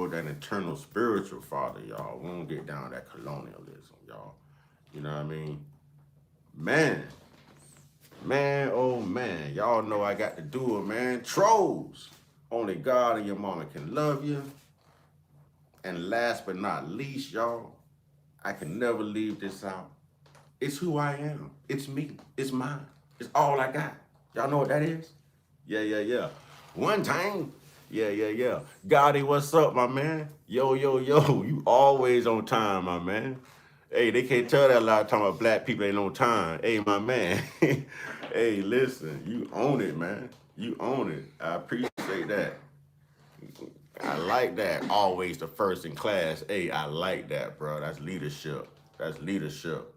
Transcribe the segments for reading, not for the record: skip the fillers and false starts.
with that eternal spiritual father, y'all. We don't get down that colonialism, y'all. You know what I mean? Man, man, oh man. Y'all know I got to do it, man. Trolls. Only God and your mama can love you. And last but not least, y'all, I can never leave this out. It's who I am. It's me. It's mine. It's all I got. Y'all know what that is? Yeah, yeah, yeah. One time. Yeah, yeah, yeah. Gotti, what's up, my man? Yo, yo, yo. You always on time, my man. Hey, they can't tell that a lot of time about black people ain't on time. Hey, my man. Hey, listen, you own it, man. You own it. I appreciate that. I like that. Always the first in class. Hey, I like that, bro. That's leadership. That's leadership.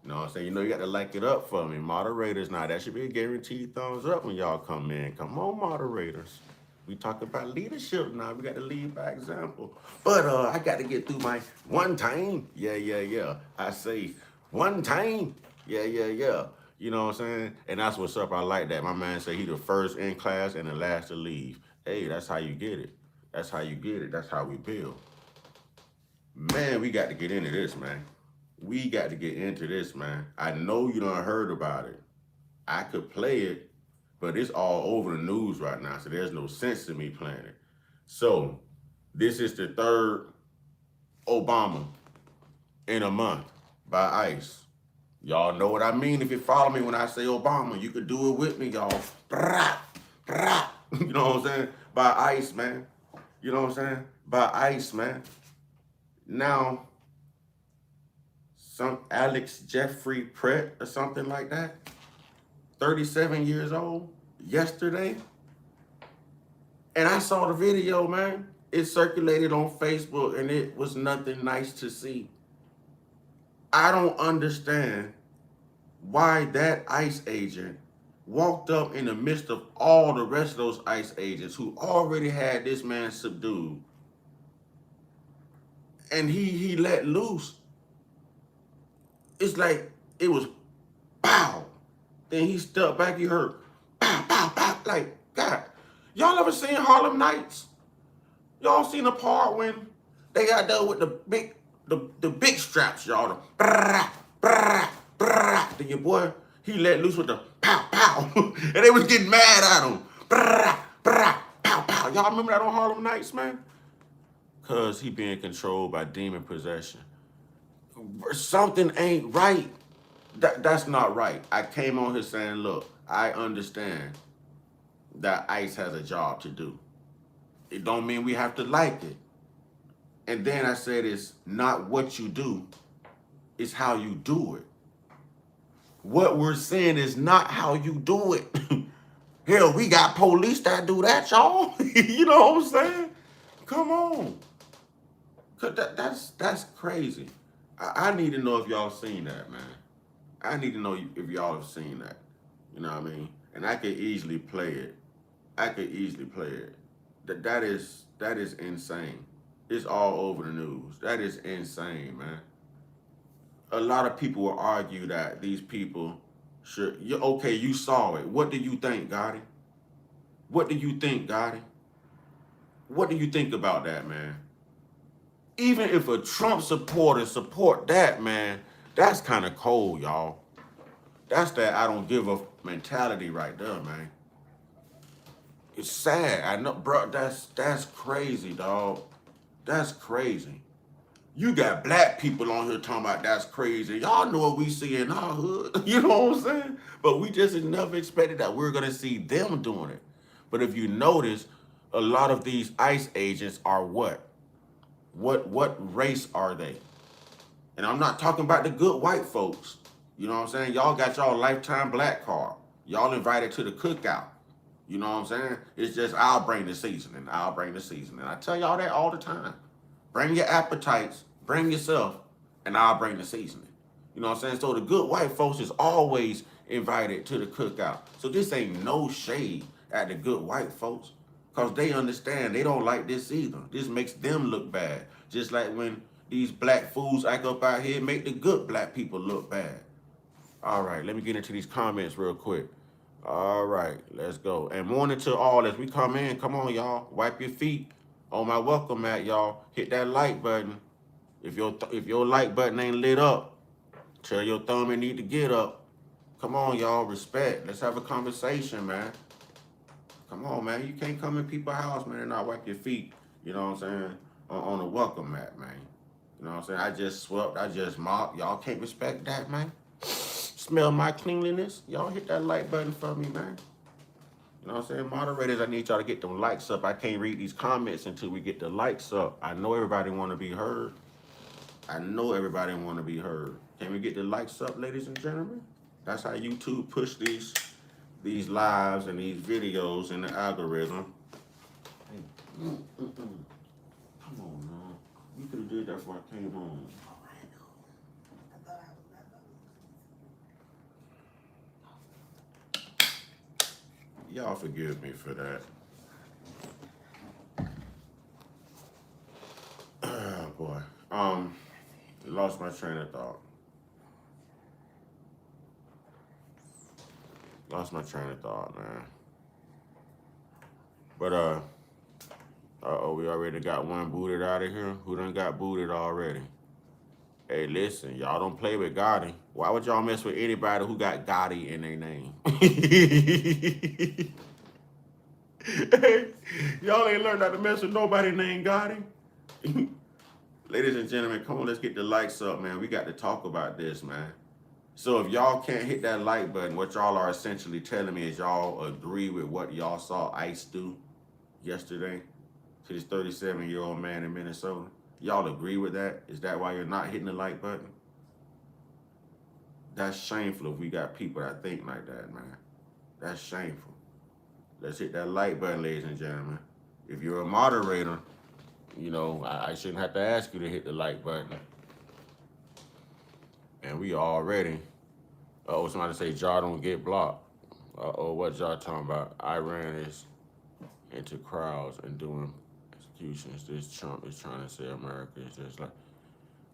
You know what I'm saying? You know, you got to like it up for me. Moderators, now that should be a guaranteed thumbs up when y'all come in. Come on, moderators. We talk about leadership now. We got to lead by example. But I got to get through my one time. Yeah, yeah, yeah. I say one time. Yeah, yeah, yeah. You know what I'm saying? And that's what's up. I like that. My man say he the first in class and the last to leave. Hey, that's how you get it. That's how you get it. That's how we build. Man, we got to get into this, man. We got to get into this, man. I know you done heard about it. I could play it, but it's all over the news right now, so there's no sense in me playing it. So, this is the third Obama in a month by ICE. Y'all know what I mean. If you follow me when I say Obama, you could do it with me, y'all. Brah, brah. You know what I'm saying? By ICE, man. You know what I'm saying? By ICE, man. Now, some Alex Jeffrey Pratt or something like that, 37 years old, yesterday. And I saw the video, man. It circulated on Facebook and it was nothing nice to see. I don't understand why that ICE agent walked up in the midst of all the rest of those ICE agents who already had this man subdued. And he let loose. It's like it was pow. Then he stepped back, he heard pow, pow, pow. Like, God, y'all ever seen Harlem Nights? Y'all seen the part when they got done with the big straps, y'all. The brah, brah, brah. Then your boy, he let loose with the pow, pow. And they was getting mad at him. Brah, brah, pow, pow. Y'all remember that on Harlem Nights, man? Because he being controlled by demon possession. Something ain't right. That's not right. I came on here saying, look, I understand that ICE has a job to do. It don't mean we have to like it. And then I said it's not what you do, it's how you do it. What we're saying is not how you do it. Hell, we got police that do that, y'all. You know what I'm saying? Come on. That's crazy. I need to know if y'all seen that, man. I need to know if y'all have seen that. You know what I mean? And I could easily play it. I could easily play it. That is insane. It's all over the news. That is insane, man. A lot of people will argue that these people should. Okay, you saw it. What do you think, Gotti? What do you think, Gotti? What do you think about that, man? Even if a Trump supporter support that, man, that's kind of cold, y'all. That's that I don't give a mentality right there, man. It's sad. I know, bro. That's crazy, dog. That's crazy. You got black people on here talking about that's crazy. Y'all know what we see in our hood. You know what I'm saying? But we just never expected that we're gonna see them doing it. But if you notice, a lot of these ICE agents are what? What race are they? And I'm not talking about the good white folks. You know what I'm saying? Y'all got y'all lifetime black card. Y'all invited to the cookout. You know what I'm saying? It's just, I'll bring the seasoning. I'll bring the seasoning. I tell y'all that all the time. Bring your appetites, bring yourself, and I'll bring the seasoning. You know what I'm saying? So the good white folks is always invited to the cookout. So this ain't no shade at the good white folks, because they understand they don't like this either. This makes them look bad. Just like when these black fools act up out here, make the good black people look bad. All right, let me get into these comments real quick. All right, let's go. And morning to all as we come in. Come on, y'all. Wipe your feet. On my welcome mat, y'all, hit that like button. If your like button ain't lit up, tell your thumb it need to get up. Come on, y'all, respect. Let's have a conversation, man. Come on, man. You can't come in people's house, man, and not wipe your feet, you know what I'm saying, on a welcome mat, man. You know what I'm saying? I just swept, I just mopped. Y'all can't respect that, man. Smell my cleanliness. Y'all hit that like button for me, man. You know what I'm saying? Moderators, I need y'all to get them likes up. I can't read these comments until we get the likes up. I know everybody want to be heard. I know everybody want to be heard. Can we get the likes up, ladies and gentlemen? That's how YouTube push these lives and these videos in the algorithm. Come on, man. You could have did that before I came home. Y'all forgive me for that. Oh boy. Lost my train of thought. Lost my train of thought, man. But we already got one booted out of here. Who done got booted already? Hey, listen, y'all don't play with Gotti. Why would y'all mess with anybody who got Gotti in their name? Y'all ain't learned how to mess with nobody named Gotti. Ladies and gentlemen, come on, let's get the likes up, man. We got to talk about this, man. So if y'all can't hit that like button, what y'all are essentially telling me is y'all agree with what y'all saw ICE do yesterday to this 37-year-old man in Minnesota. Y'all agree with that? Is that why you're not hitting the like button? That's shameful if we got people that think like that, man. That's shameful. Let's hit that like button, ladies and gentlemen. If you're a moderator, you know, I shouldn't have to ask you to hit the like button. And we already, somebody say Jar don't get blocked. What Jar talking about? Iran is into crowds and doing executions. This Trump is trying to say America is just like.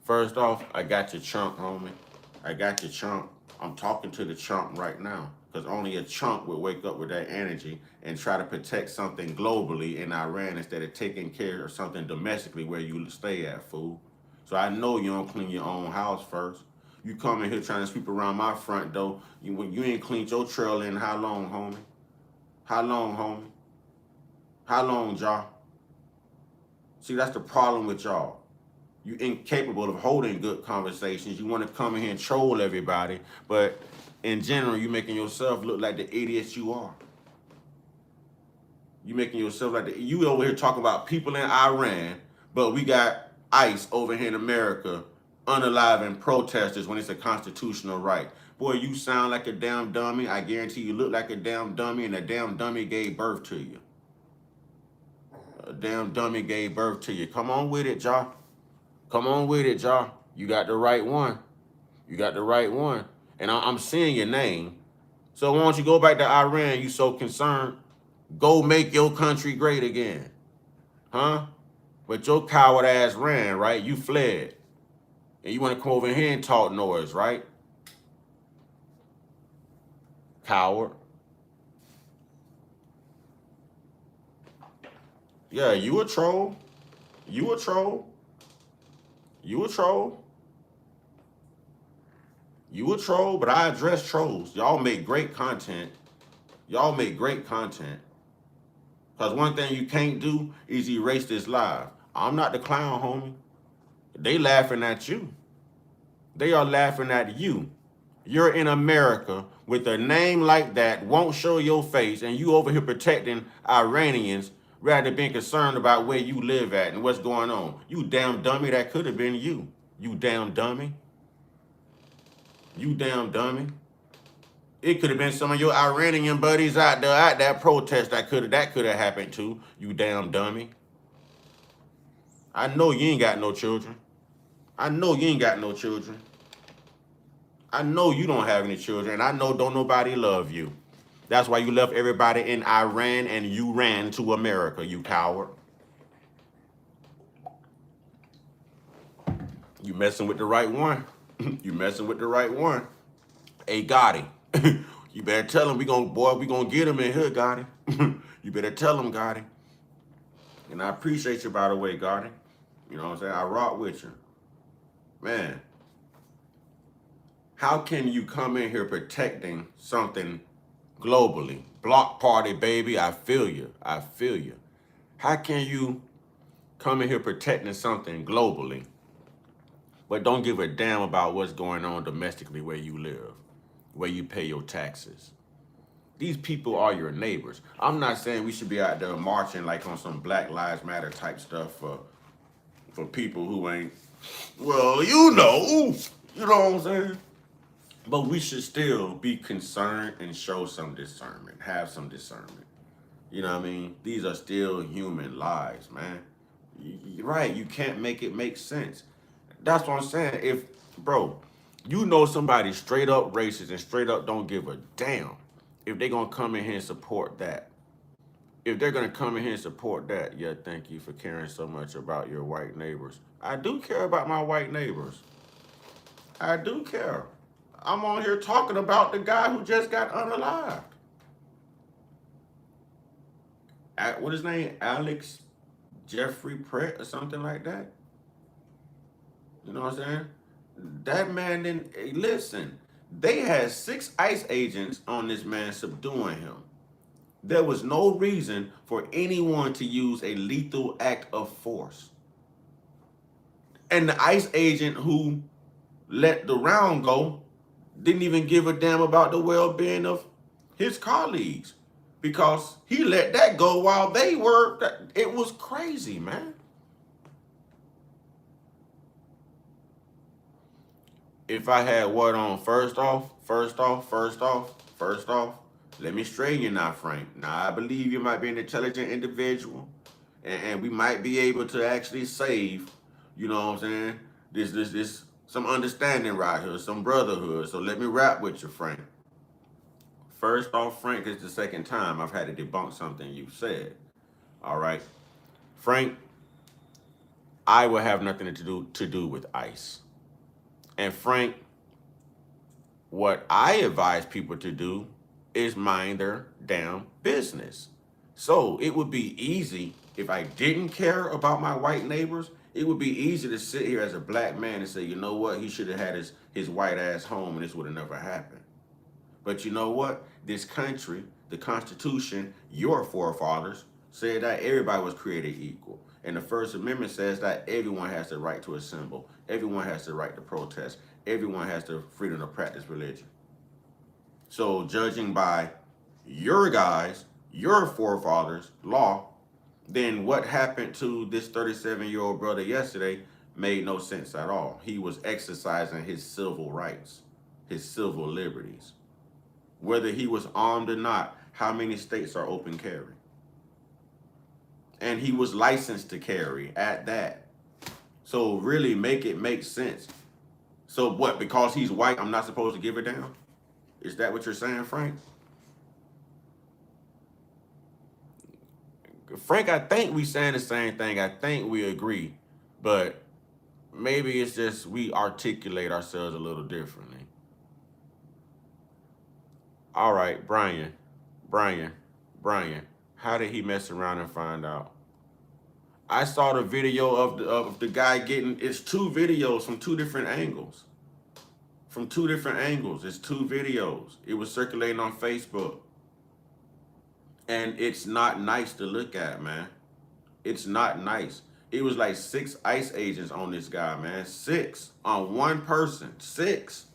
First off, I got your chump, homie. I got your chump. I'm talking to the chump right now. Because only a chump would wake up with that energy and try to protect something globally in Iran instead of taking care of something domestically where you stay at, fool. So I know you don't clean your own house first. You come in here trying to sweep around my front door. You ain't cleaned your trail in how long, homie? How long, homie? How long, y'all? See, that's the problem with y'all. You incapable of holding good conversations. You want to come in here and troll everybody, but in general, you making yourself look like the idiots you are. You making yourself like you over here talking about people in Iran, but we got ICE over here in America unaliving protesters when it's a constitutional right. Boy, you sound like a damn dummy. I guarantee you look like a damn dummy, and a damn dummy gave birth to you. A damn dummy gave birth to you. Come on with it, y'all. Come on with it, y'all. You got the right one. You got the right one. And I'm seeing your name. So why don't you go back to Iran? You so concerned. Go make your country great again. Huh? But your coward ass ran, right? You fled. And you want to come over here and talk noise, right? Coward. Yeah, you a troll. You a troll. You a troll. You a troll, but I address trolls. Y'all make great content. Y'all make great content. Because one thing you can't do is erase this live. I'm not the clown, homie. They laughing at you. They are laughing at you. You're in America with a name like that, won't show your face, and you over here protecting Iranians rather than being concerned about where you live at and what's going on. You damn dummy, that could have been you. You damn dummy. You damn dummy. It could have been some of your Iranian buddies out there at that protest that could have happened to. You damn dummy. I know you ain't got no children. I know you ain't got no children. I know you don't have any children. And I know don't nobody love you. That's why you left everybody in Iran and you ran to America, you coward. You messing with the right one. You messing with the right one. Hey, Gotti. You better tell him we gonna get him in here, Gotti. You better tell him, Gotti. And I appreciate you, by the way, Garden. You know what I'm saying? I rock with you. Man, how can you come in here protecting something globally? Block party, baby. I feel you. I feel you. How can you come in here protecting something globally, but don't give a damn about what's going on domestically where you live, where you pay your taxes? These people are your neighbors. I'm not saying we should be out there marching like on some Black Lives Matter type stuff for people who ain't, well, you know what I'm saying? But we should still be concerned and show some discernment, have some discernment. You know what I mean? These are still human lives, man. You're right, you can't make it make sense. That's what I'm saying. If, bro, you know somebody straight up racist and straight up don't give a damn if they're gonna come in here and support that. If they're gonna come in here and support that, yeah, thank you for caring so much about your white neighbors. I do care about my white neighbors. I do care. I'm on here talking about the guy who just got unalived. What his name? Alex Jeffrey Pratt or something like that. You know what I'm saying? That man didn't listen. They had 6 ICE agents on this man subduing him. There was no reason for anyone to use a lethal act of force. And the ICE agent who let the round go didn't even give a damn about the well-being of his colleagues because he let that go while they were. It was crazy, man. If I had what on first off, let me straighten you now, Frank. Now, I believe you might be an intelligent individual, and we might be able to actually save, you know what I'm saying, this, some understanding right here, some brotherhood. So let me rap with you, Frank. First off, Frank, it's the second time I've had to debunk something you've said. All right. Frank, I will have nothing to do with ICE. And Frank, what I advise people to do is mind their damn business. So it would be easy if I didn't care about my white neighbors. It would be easy to sit here as a black man and say, you know what, he should have had his white ass home and this would have never happened. But you know what? This country, the Constitution, your forefathers said that everybody was created equal. And the First Amendment says that everyone has the right to assemble. Everyone has the right to protest. Everyone has the freedom to practice religion. So judging by your guys, your forefathers' law, then what happened to this 37-year-old brother yesterday made no sense at all. He was exercising his civil rights, his civil liberties. Whether he was armed or not, how many states are open carry? And he was licensed to carry at that. So really make it make sense. So what, because he's white, I'm not supposed to give a damn? Is that what you're saying, Frank? Frank, I think we saying the same thing. I think we agree. But maybe it's just we articulate ourselves a little differently. All right, Brian, how did he mess around and find out? I saw the video of the guy getting, it's 2 videos from 2 different angles. From 2 different angles. It's 2 videos. It was circulating on Facebook. And it's not nice to look at, man. It's not nice. It was like 6 ICE agents on this guy, man. 6 on one person. 6.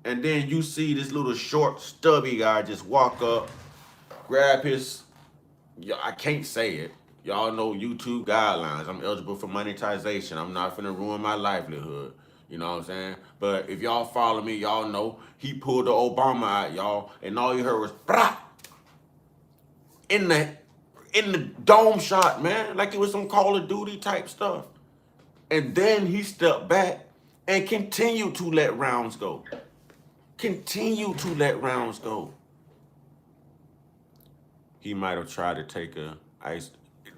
And then you see this little short, stubby guy just walk up, grab his, I can't say it. Y'all know YouTube guidelines. I'm eligible for monetization. I'm not finna ruin my livelihood. You know what I'm saying? But if y'all follow me, y'all know he pulled the Obama out, y'all, and all you heard was brah! In the dome shot, man, like it was some Call of Duty type stuff. And then he stepped back and continued to let rounds go. Continue to let rounds go. He might have tried to take a ice.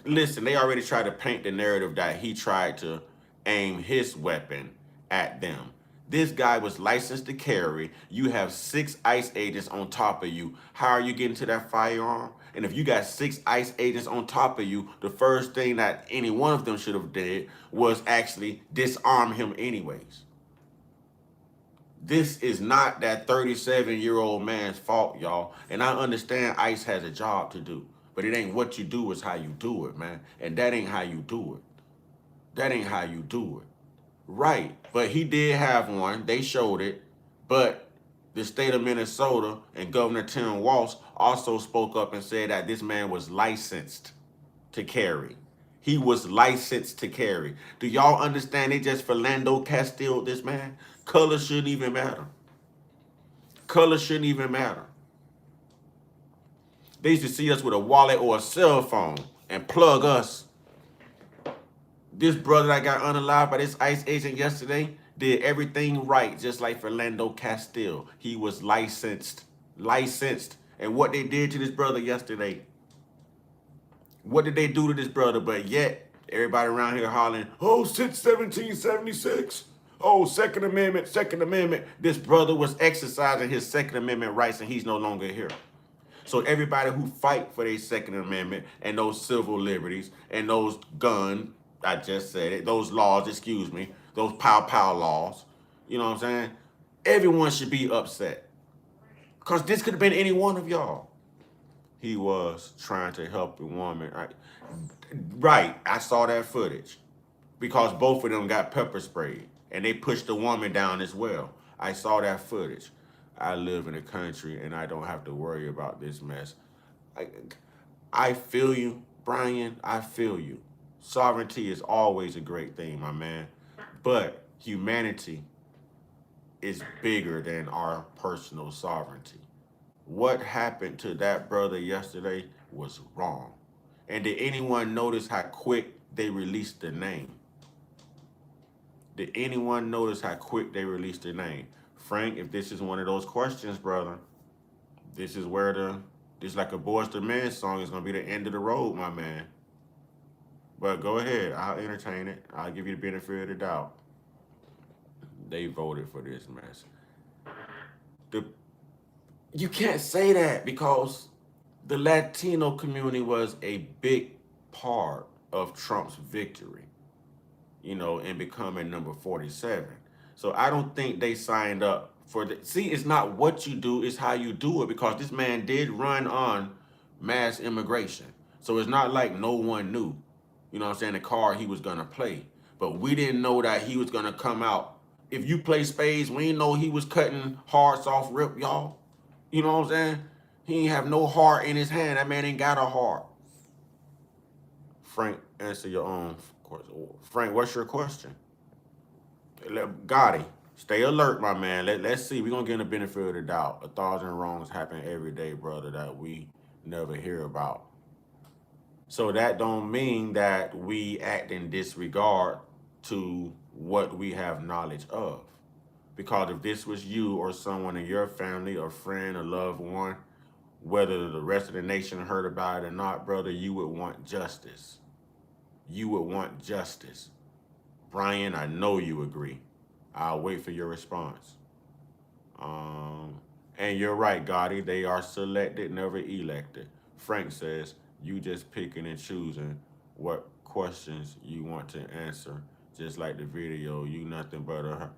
Listen, they already tried to paint the narrative that he tried to aim his weapon at them. This guy was licensed to carry. You have 6 ICE agents on top of you. How are you getting to that firearm? And if you got 6 ICE agents on top of you, the first thing that any one of them should have did was actually disarm him anyways. This is not that 37-year-old man's fault, y'all. And I understand ICE has a job to do. But it ain't what you do, it's how you do it, man. And that ain't how you do it. That ain't how you do it. Right. But he did have one. They showed it. But the state of Minnesota and Governor Tim Walz also spoke up and said that this man was licensed to carry. He was licensed to carry. Do y'all understand they just Philando Castile this man? Color shouldn't even matter. Color shouldn't even matter. They used to see us with a wallet or a cell phone and plug us. This brother that got unalived by this ICE agent yesterday did everything right, just like Philando Castile. He was licensed. And what they did to this brother yesterday, what did they do to this brother? But yet, everybody around here hollering, oh, since 1776. Oh, Second Amendment. This brother was exercising his Second Amendment rights and he's no longer here. So everybody who fight for their Second Amendment and those civil liberties and those gun, I just said it, those laws, excuse me, those pow laws, you know what I'm saying? Everyone should be upset. Because this could have been any one of y'all. He was trying to help a woman. Right, I saw that footage. Because both of them got pepper sprayed. And they pushed the woman down as well. I saw that footage. I live in a country and I don't have to worry about this mess. I feel you, Brian. I feel you. Sovereignty is always a great thing, my man. But humanity is bigger than our personal sovereignty. What happened to that brother yesterday was wrong. And did anyone notice how quick they released the name? Did anyone notice how quick they released the name? Frank, if this is one of those questions, brother, this is where this like a Boyz II Men song is going to be the end of the road, my man. But go ahead. I'll entertain it. I'll give you the benefit of the doubt. They voted for this mess. You can't say that because the Latino community was a big part of Trump's victory, you know, in becoming number 47. So I don't think they signed up for the. See, it's not what you do, it's how you do it, because this man did run on mass immigration. So it's not like no one knew, you know what I'm saying, the card he was going to play. But we didn't know that he was going to come out. If you play spades, we didn't know he was cutting hearts off rip, y'all. You know what I'm saying? He ain't have no heart in his hand. That man ain't got a heart. Frank, answer your own question. Frank, what's your question? Gotti, stay alert, my man. Let's see. We're going to get the benefit of the doubt. 1,000 wrongs happen every day, brother, that we never hear about. So that don't mean that we act in disregard to what we have knowledge of. Because if this was you or someone in your family or friend or loved one, whether the rest of the nation heard about it or not, brother, you would want justice. You would want justice. Brian, I know you agree. I'll wait for your response. And you're right, Gotti. They are selected, never elected. Frank says, you just picking and choosing what questions you want to answer. Just like the video, you nothing but a...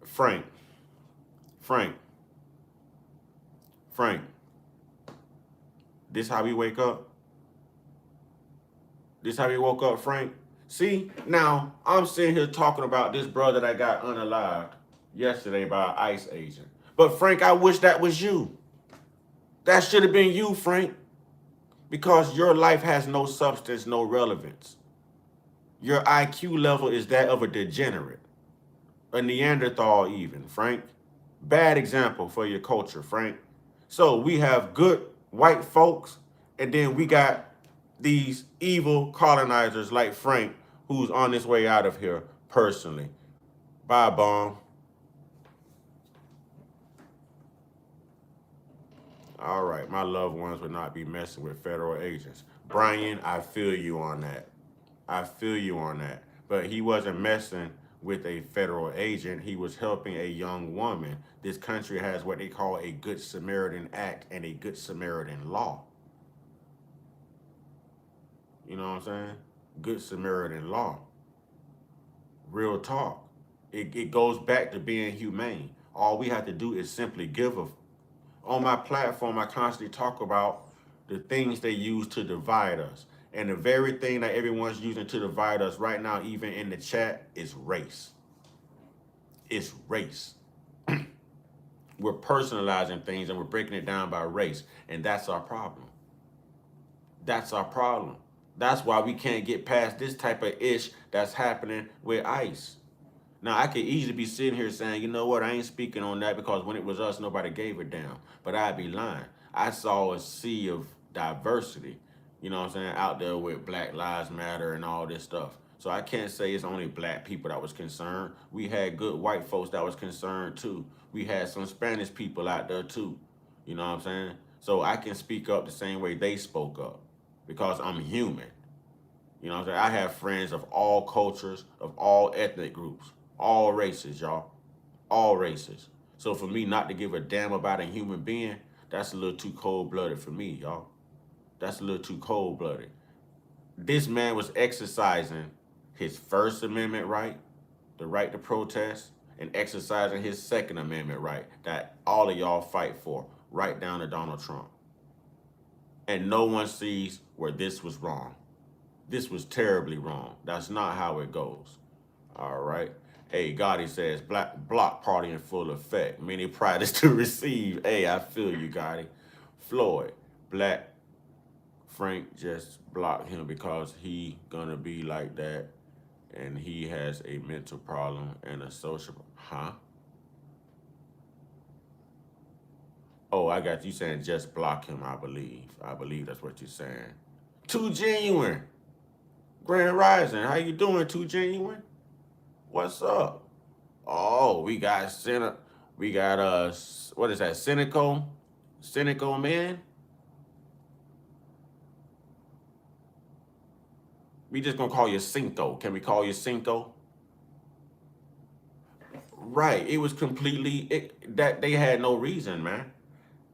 Frank. This how we wake up? This how we woke up, Frank? See, now I'm sitting here talking about this brother that got unalived yesterday by an ICE agent. But Frank, I wish that was you. That should have been you, Frank. Because your life has no substance, no relevance. Your IQ level is that of a degenerate. A Neanderthal even, Frank. Bad example for your culture, Frank. So we have good white folks, and then we got these evil colonizers like Frank, who's on his way out of here personally. Bye, bomb. All right, my loved ones would not be messing with federal agents. Brian, I feel you on that. I feel you on that. But he wasn't messing with a federal agent. He was helping a young woman. This country has what they call a Good Samaritan Act and a Good Samaritan law. You know what I'm saying? Good Samaritan law. Real talk. It goes back to being humane. All we have to do is simply give a. On my platform, I constantly talk about the things they use to divide us. And the very thing that everyone's using to divide us right now, even in the chat, is race. It's race. We're personalizing things and we're breaking it down by race. And that's our problem. That's our problem. That's why we can't get past this type of ish that's happening with ICE. Now, I could easily be sitting here saying, you know what, I ain't speaking on that because when it was us, nobody gave a damn. But I'd be lying. I saw a sea of diversity, you know what I'm saying, out there with Black Lives Matter and all this stuff. So I can't say it's only black people that was concerned. We had good white folks that was concerned too. We had some Spanish people out there too, you know what I'm saying? So I can speak up the same way they spoke up because I'm human. You know what I'm saying? I have friends of all cultures, of all ethnic groups, all races, y'all. All races. So for me not to give a damn about a human being, that's a little too cold-blooded for me, y'all. That's a little too cold-blooded. This man was exercising his First Amendment right, the right to protest, and exercising his Second Amendment right that all of y'all fight for, right down to Donald Trump. And no one sees where this was wrong. This was terribly wrong. That's not how it goes. All right. Hey, Gotti says, Black block party in full effect. Many prizes to receive. Hey, I feel you, Gotti. Floyd, Black Frank just blocked him because he gonna be like that and he has a mental problem and a social, huh? Oh, I got you saying just block him, I believe. I believe that's what you're saying. Too Genuine. Grand Rising, how you doing, Too Genuine? What's up? Oh, we got what is that? Cynical man. We just gonna call you Cinco. Can we call you Cinco? Right. It was completely that they had no reason, man.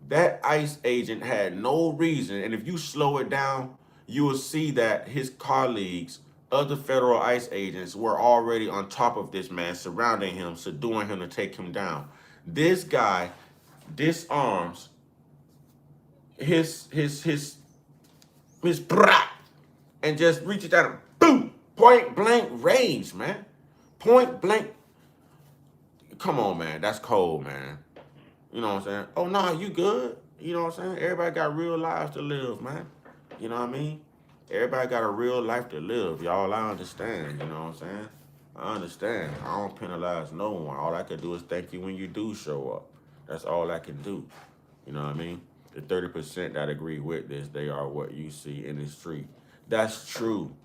That ICE agent had no reason, and if you slow it down, you will see that his colleagues, other federal ICE agents, were already on top of this man, surrounding him, subduing him to take him down. This guy disarms his brat and just reaches out and boom, point blank range, man. Point blank. Come on, man. That's cold, man. You know what I'm saying? Oh, no, you good. You know what I'm saying? Everybody got real lives to live, man. You know what I mean? Everybody got a real life to live, y'all. I understand, you know what I'm saying? I understand. I don't penalize no one. All I can do is thank you when you do show up. That's all I can do. You know what I mean? The 30% that agree with this, they are what you see in the street. That's true.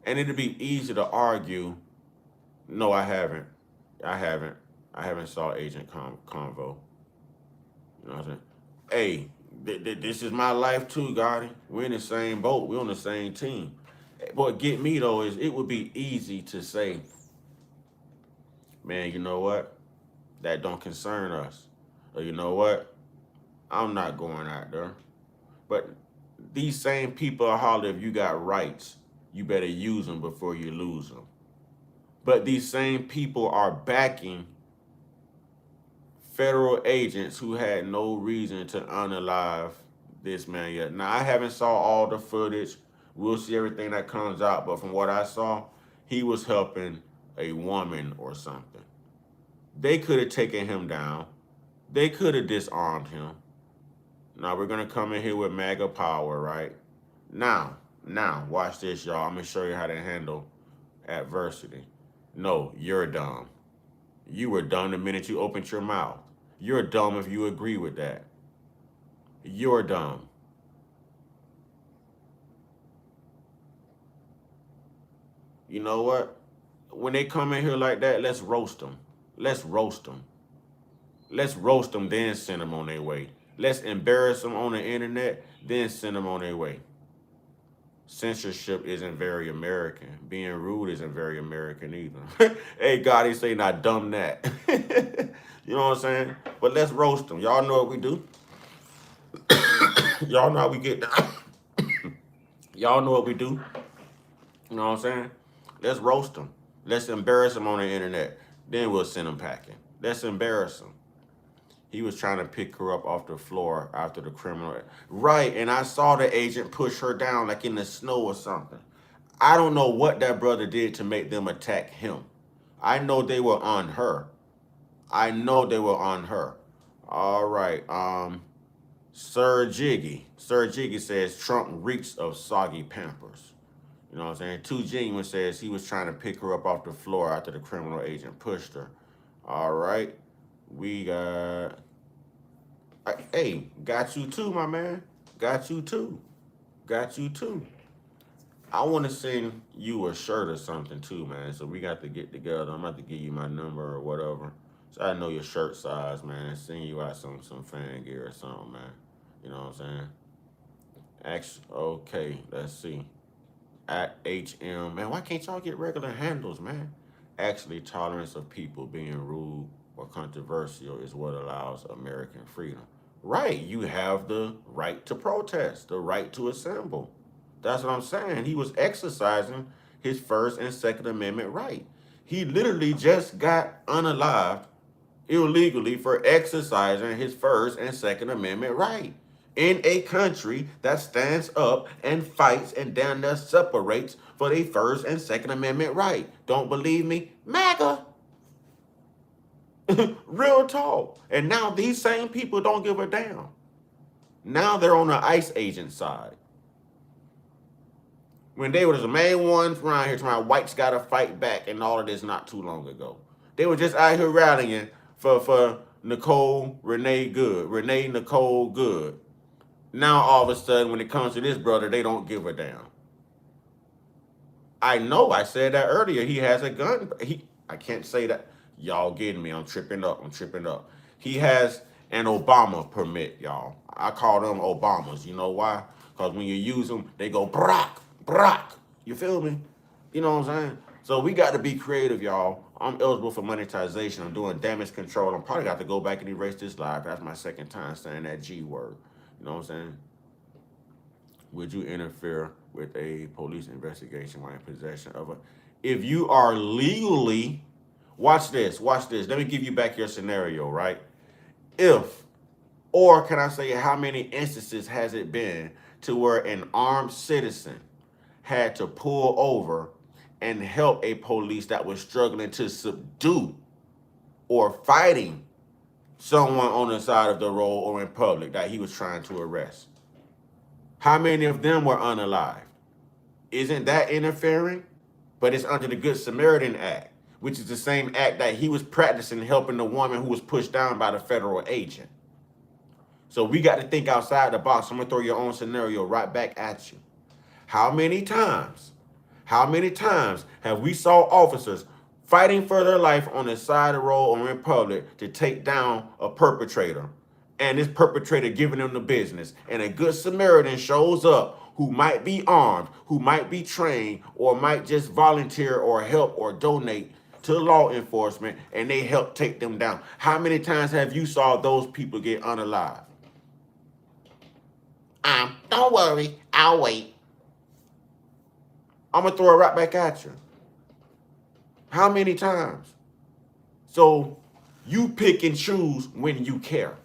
And it'd be easy to argue, no, I haven't. I haven't saw Agent Convo. You know what I'm saying? Hey, this is my life too, Gotti. We're in the same boat. We're on the same team. What get me though is it would be easy to say, man, you know what? That don't concern us. Or you know what? I'm not going out there. But these same people are holler, if you got rights, you better use them before you lose them. But these same people are backing federal agents who had no reason to unalive this man yet. Now, I haven't saw all the footage. We'll see everything that comes out. But from what I saw, he was helping a woman or something. They could have taken him down. They could have disarmed him. Now, we're going to come in here with MAGA power, right? Now, watch this, y'all. I'm going to show you how to handle adversity. No, you're dumb. You were dumb the minute you opened your mouth. You're dumb if you agree with that. You're dumb. You know what? When they come in here like that, let's roast them. Let's roast them. Let's roast them, then send them on their way. Let's embarrass them on the internet, then send them on their way. censorship isn't very American. Being rude isn't very American either. Hey, God, he say not dumb that. You know what I'm saying? But let's roast them. Y'all know what we do. Y'all know how we get down. Y'all know what we do. You know what I'm saying? Let's roast them. Let's embarrass them on the internet. Then we'll send them packing. Let's embarrass them. He was trying to pick her up off the floor after the criminal. Right, and I saw the agent push her down like in the snow or something. I don't know what that brother did to make them attack him. I know they were on her. I know they were on her. All right. Sir Jiggy. Sir Jiggy says Trump reeks of soggy Pampers. You know what I'm saying? Too Genuine says he was trying to pick her up off the floor after the criminal agent pushed her. All right. We got... Hey, got you too, my man. Got you too. Got you too. I want to send you a shirt or something too, man. So we got to get together. I'm about to give you my number or whatever. So I know your shirt size, man. Send you out some fan gear or something, man. You know what I'm saying? Actually, okay, let's see. At HM, man, why can't y'all get regular handles, man? Actually, tolerance of people being rude or controversial is what allows American freedom. Right, you have the right to protest, the right to assemble. That's what I'm saying. He was exercising his First and Second Amendment right. He literally just got unalived illegally for exercising his First and Second Amendment right in a country that stands up and fights and down there separates for their First and Second Amendment right. Don't believe me? MAGA. Real talk. And now these same people don't give a damn. Now they're on the ICE agent side. When they were the main ones around here trying whites gotta fight back and all of this not too long ago. They were just out here rallying for Nicole Renee Good. Renee Nicole Good. Now all of a sudden when it comes to this brother, they don't give a damn. I know I said that earlier. He has a gun. I can't say that. Y'all getting me. I'm tripping up. He has an Obama permit, y'all. I call them Obamas. You know why? Because when you use them, they go Brock. You feel me? You know what I'm saying? So we got to be creative, y'all. I'm eligible for monetization. I'm doing damage control. I'm probably got to go back and erase this live. That's my second time saying that G word. You know what I'm saying? Would you interfere with a police investigation while in possession of a... If you are legally... Watch this. Let me give you back your scenario, right? If, or can I say how many instances has it been to where an armed citizen had to pull over and help a police that was struggling to subdue or fighting someone on the side of the road or in public that he was trying to arrest? How many of them were unalived? Isn't that interfering? But it's under the Good Samaritan Act, which is the same act that he was practicing helping the woman who was pushed down by the federal agent. So we got to think outside the box. I'm going to throw your own scenario right back at you. How many times have we saw officers fighting for their life on the side of the road or in public to take down a perpetrator, and this perpetrator giving them the business, and a good Samaritan shows up who might be armed, who might be trained, or might just volunteer or help or donate to law enforcement, and they help take them down? How many times have you saw those people get unalived? Don't worry, I'll wait. I'm gonna throw it right back at you. How many times? So you pick and choose when you care.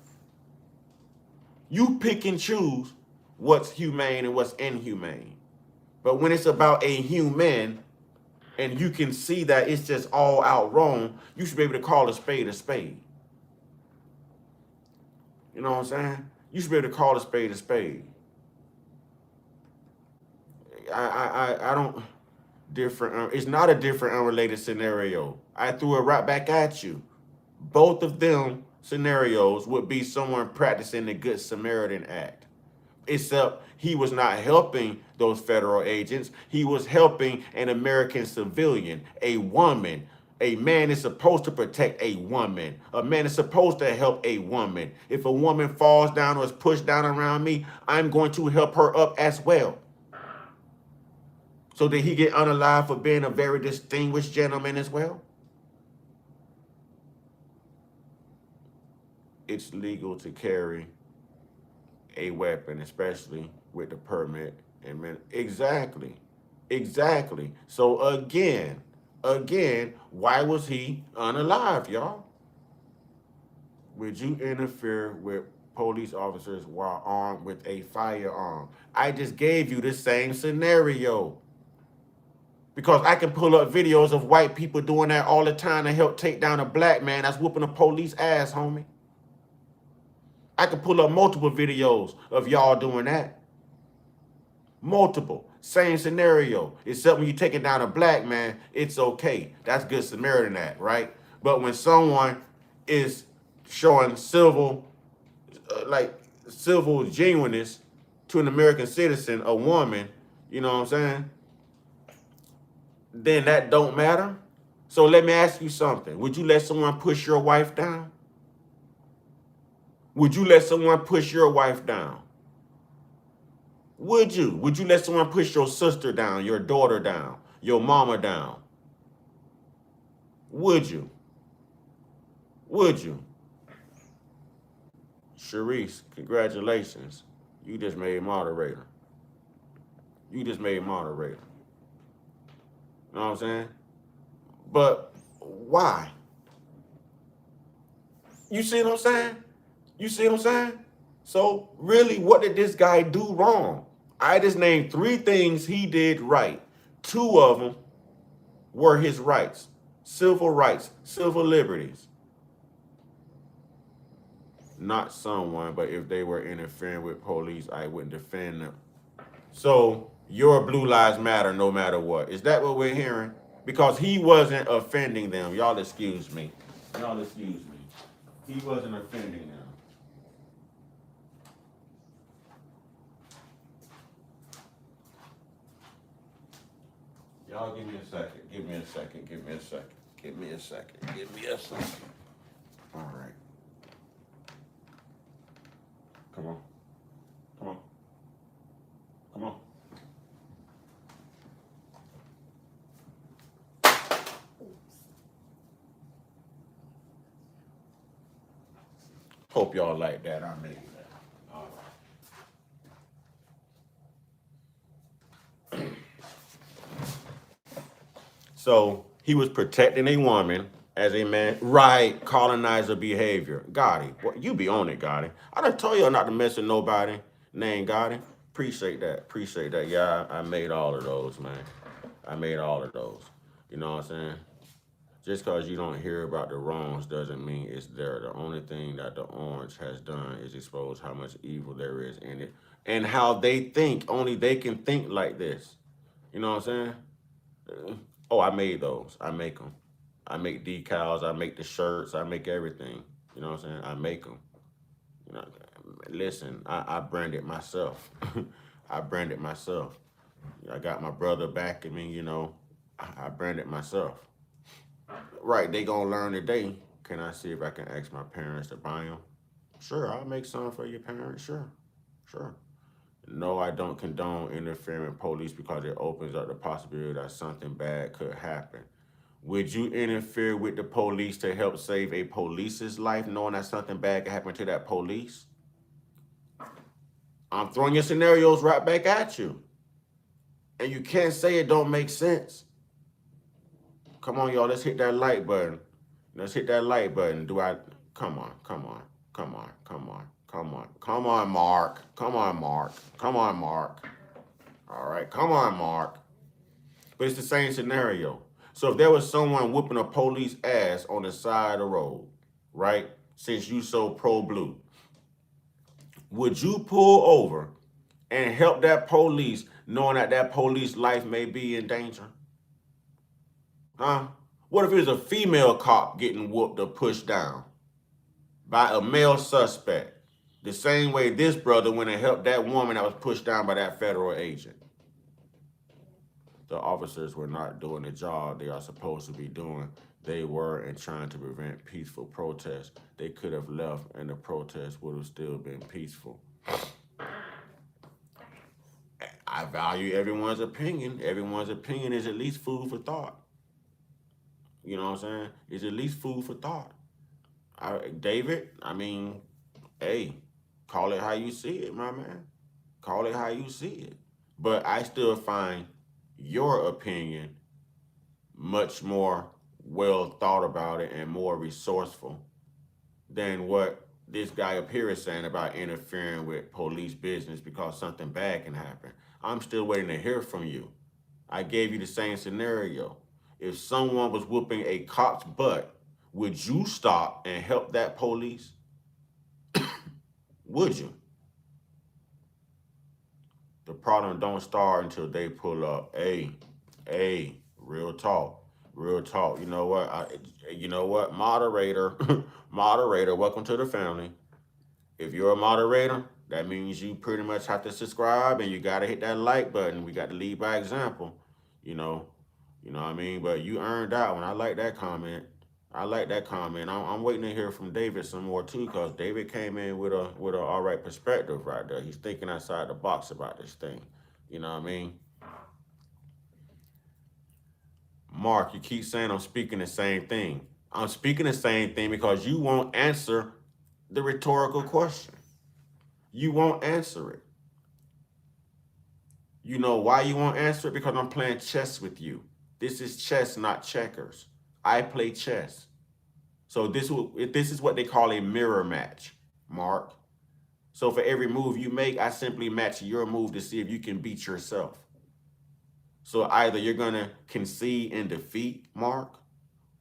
You pick and choose what's humane and what's inhumane. But when it's about a human and you can see that it's just all out wrong, you should be able to call a spade a spade. You know what I'm saying? You should be able to call a spade a spade. I don't different. It's not a different unrelated scenario. I threw it right back at you. Both of them scenarios would be someone practicing the Good Samaritan Act, except he was not helping those federal agents. He was helping an American civilian, a woman. A man is supposed to protect a woman. A man is supposed to help a woman. If a woman falls down or is pushed down around me, I'm going to help her up as well. So did he get unalived for being a very distinguished gentleman as well? It's legal to carry a weapon, especially with the permit. And exactly, exactly. So again, why was he unalived, y'all? Would you interfere with police officers while armed with a firearm? I just gave you the same scenario. Because I can pull up videos of white people doing that all the time to help take down a black man that's whooping a police ass, homie. I can pull up multiple videos of y'all doing that. Multiple. Same scenario. Except when you're taking down a black man, it's okay. That's good Samaritan act, right? But when someone is showing civil genuineness to an American citizen, a woman, you know what I'm saying? Then that don't matter. So let me ask you something. Would you let someone push your wife down? Would you let someone push your wife down? Would you? Would you let someone push your sister down, your daughter down, your mama down? Would you? Would you? Sharice, congratulations. You just made moderator. You just made moderator. You know what I'm saying? But why? You see what I'm saying? You see what I'm saying? So really, what did this guy do wrong? I just named 3 things he did right. 2 of them were his rights, civil liberties. Not someone, but if they were interfering with police, I wouldn't defend them. So your blue lives matter no matter what. Is that what we're hearing? Because he wasn't offending them. Y'all excuse me. Y'all excuse me. He wasn't offending them. Y'all give me a second. Give me a second. Give me a second. Give me a second. Give me a second. All right. Come on. Come on. Come on. Hope y'all like that. I made that. All right. So he was protecting a woman as a man. Right, colonizer behavior. Gotti. What you be on it, Gotti. I done told y'all not to mess with nobody named Gotti. Appreciate that. Appreciate that. Yeah, I made all of those, man. I made all of those. You know what I'm saying? Just because you don't hear about the wrongs doesn't mean it's there. The only thing that the orange has done is expose how much evil there is in it and how they think. Only they can think like this. You know what I'm saying? Oh, I made those. I make them. I make decals. I make the shirts. I make everything. You know what I'm saying? I make them. You know, listen, I brand it myself. I brand it myself. I got my brother backing me. You know, I brand it myself. Right, they gonna learn today. Can I see if I can ask my parents to buy them? Sure, I'll make some for your parents. Sure, sure. No, I don't condone interfering with police because it opens up the possibility that something bad could happen. Would you interfere with the police to help save a police's life, knowing that something bad could happen to that police? I'm throwing your scenarios right back at you. And you can't say it don't make sense. Come on, y'all, let's hit that like button. Let's hit that like button. Come on, come on, come on, come on, come on, come on, Mark. Come on, Mark. Come on, Mark. All right, come on, Mark. But it's the same scenario. So if there was someone whooping a police ass on the side of the road, right? Since you so pro blue, would you pull over and help that police knowing that that police life may be in danger? Huh? What if it was a female cop getting whooped or pushed down by a male suspect? The same way this brother went and helped that woman that was pushed down by that federal agent. The officers were not doing the job they are supposed to be doing. They were and trying to prevent peaceful protests. They could have left and the protest would have still been peaceful. I value everyone's opinion. Everyone's opinion is at least food for thought. You know what I'm saying? It's at least food for thought. David, I mean, hey, call it how you see it, my man. Call it how you see it. But I still find your opinion much more well thought about it and more resourceful than what this guy up here is saying about interfering with police business because something bad can happen. I'm still waiting to hear from you. I gave you the same scenario. If someone was whooping a cop's butt, would you stop and help that police? Would you? The problem don't start until they pull up. Hey, real talk, real talk. You know what? You know what? Moderator, moderator. Welcome to the family. If you're a moderator, that means you pretty much have to subscribe and you got to hit that like button. We got to lead by example. You know, you know what I mean. But you earned that one. I like that comment. I like that comment. I'm waiting to hear from David some more too, because David came in with a all right perspective right there. He's thinking outside the box about this thing. You know what I mean? Mark, you keep saying I'm speaking the same thing. I'm speaking the same thing because you won't answer the rhetorical question. You won't answer it. You know why you won't answer it? Because I'm playing chess with you. This is chess, not checkers. I play chess. So this is what they call a mirror match, Mark. So for every move you make, I simply match your move to see if you can beat yourself. So either you're gonna concede and defeat Mark,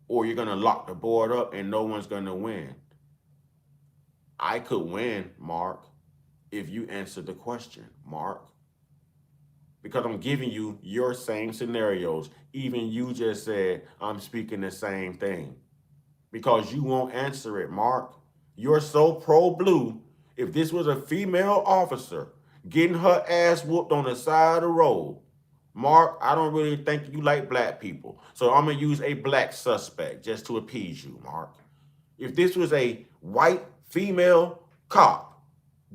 or you're gonna lock the board up and no one's gonna win. I could win, Mark, if you answer the question, Mark. Because I'm giving you your same scenarios. Even you just said I'm speaking the same thing. Because you won't answer it, Mark. You're so pro blue. If this was a female officer getting her ass whooped on the side of the road, Mark, I don't really think you like black people. So I'm going to use a black suspect just to appease you, Mark. If this was a white female cop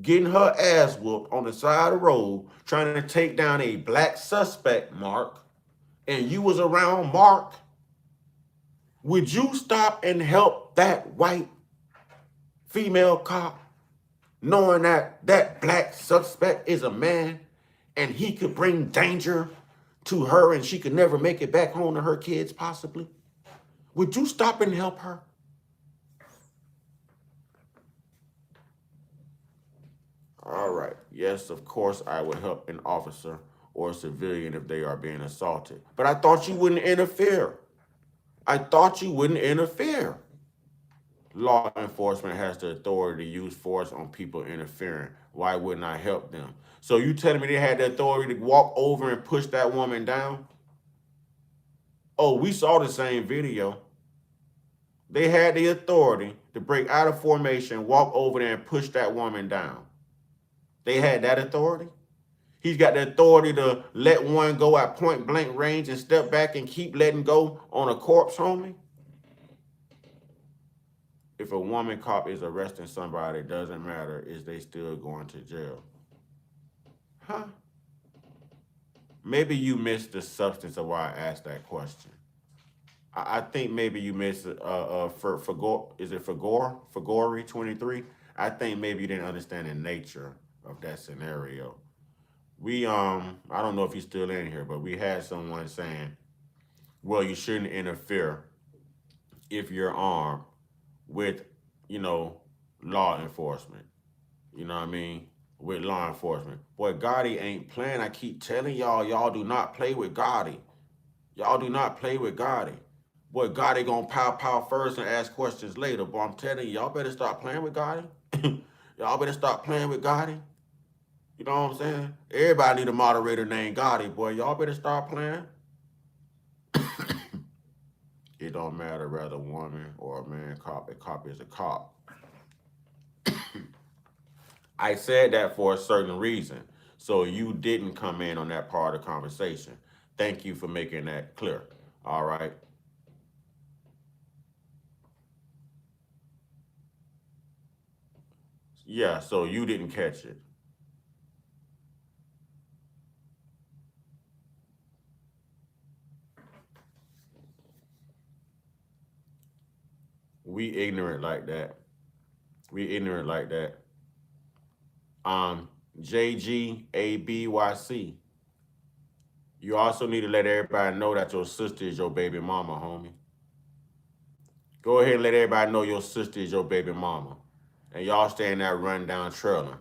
getting her ass whooped on the side of the road trying to take down a black suspect, Mark, and you was around, Mark, would you stop and help that white female cop knowing that that black suspect is a man and he could bring danger to her and she could never make it back home to her kids possibly? Would you stop and help her? All right. Yes, of course I would help an officer or a civilian if they are being assaulted. But I thought you wouldn't interfere. I thought you wouldn't interfere. Law enforcement has the authority to use force on people interfering. Why wouldn't I help them? So you telling me they had the authority to walk over and push that woman down? Oh, we saw the same video. They had the authority to break out of formation, walk over there and push that woman down. They had that authority? He's got the authority to let one go at point blank range and step back and keep letting go on a corpse, homie? If a woman cop is arresting somebody, it doesn't matter. Is they still going to jail? Huh? Maybe you missed the substance of why I asked that question. I think maybe you missed for Gore. Is it for Gore? For Gory 23? I think maybe you didn't understand the nature of that scenario. I don't know if he's still in here, but we had someone saying, well, you shouldn't interfere if you're armed with, you know, law enforcement. You know what I mean? With law enforcement. Boy, Gotti ain't playing. I keep telling y'all, y'all do not play with Gotti. Y'all do not play with Gotti. Boy, Gotti gonna pow first and ask questions later. But I'm telling you, y'all better stop playing with Gotti. Y'all better stop playing with Gotti. You know what I'm saying? Everybody need a moderator named Gotti, boy. Y'all better start playing. It don't matter whether a woman or a man cop. A cop is a cop. I said that for a certain reason. So you didn't come in on that part of the conversation. Thank you for making that clear. All right. Yeah, so you didn't catch it. We ignorant like that. We ignorant like that. JGABYC. You also need to let everybody know that your sister is your baby mama, homie. Go ahead and let everybody know your sister is your baby mama. And y'all stay in that rundown trailer.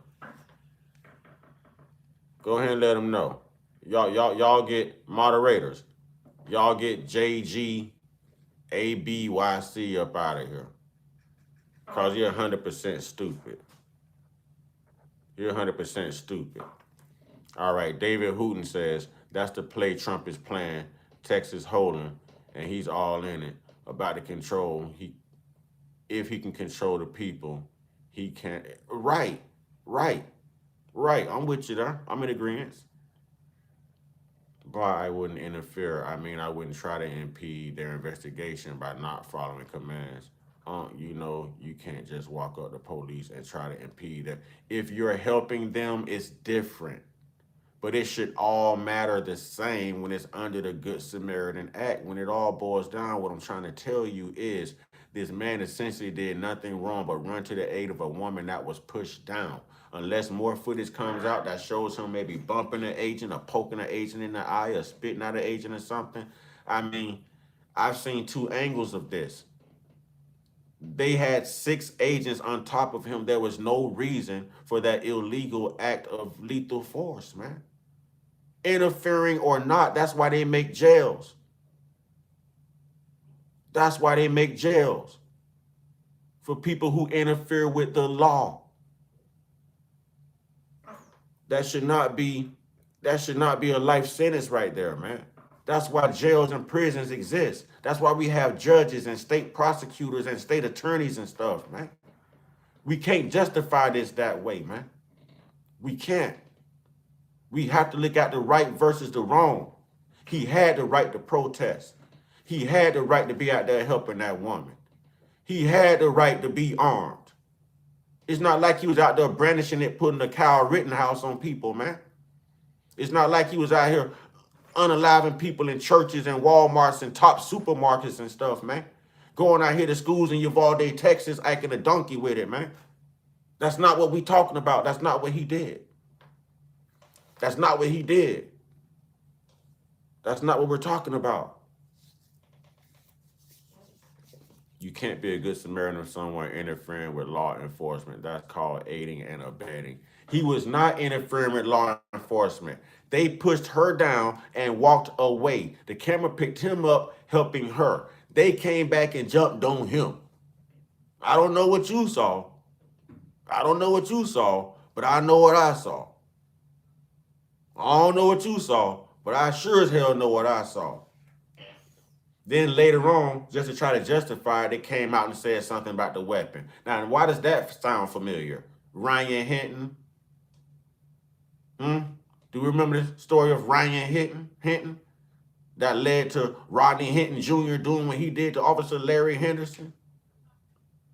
Go ahead and let them know. Y'all get moderators. Y'all get JGABYC up out of here. Cause you're 100% stupid. You're 100% stupid. All right, David Hooten says that's the play Trump is playing. Texas holding, and he's all in it. About to control. If he can control the people, he can. Right, right, right. I'm with you there. I'm in agreement. But I wouldn't interfere. I mean, I wouldn't try to impede their investigation by not following commands. You can't just walk up to police and try to impede them. If you're helping them, it's different. But it should all matter the same when it's under the Good Samaritan Act. When it all boils down, what I'm trying to tell you is this man essentially did nothing wrong but run to the aid of a woman that was pushed down. Unless more footage comes out that shows him maybe bumping an agent or poking an agent in the eye or spitting at an agent or something. I mean, I've seen two angles of this. They had 6 agents on top of him. There was no reason for that illegal act of lethal force, man. Interfering or not, that's why they make jails. That's why they make jails for people who interfere with the law. That should not be a life sentence right there, man. That's why jails and prisons exist. That's why we have judges and state prosecutors and state attorneys and stuff, man. We can't justify this that way, man. We can't. We have to look at the right versus the wrong. He had the right to protest. He had the right to be out there helping that woman. He had the right to be armed. It's not like he was out there brandishing it, putting a Kyle Rittenhouse on people, man. It's not like he was out here unaliving people in churches and Walmarts and top supermarkets and stuff, man. Going out here to schools in Uvalde, Texas, acting a donkey with it, man. That's not what we talking about. That's not what he did. That's not what he did. That's not what we're talking about. You can't be a good Samaritan if someone interfering with law enforcement. That's called aiding and abetting. He was not interfering with law enforcement. They pushed her down and walked away. The camera picked him up, helping her. They came back and jumped on him. I don't know what you saw. I don't know what you saw, but I know what I saw. I don't know what you saw, but I sure as hell know what I saw. Then later on, just to try to justify it, they came out and said something about the weapon. Now, why does that sound familiar? Ryan Hinton? Do you remember the story of Ryan Hinton? That led to Rodney Hinton Jr. doing what he did to Officer Larry Henderson?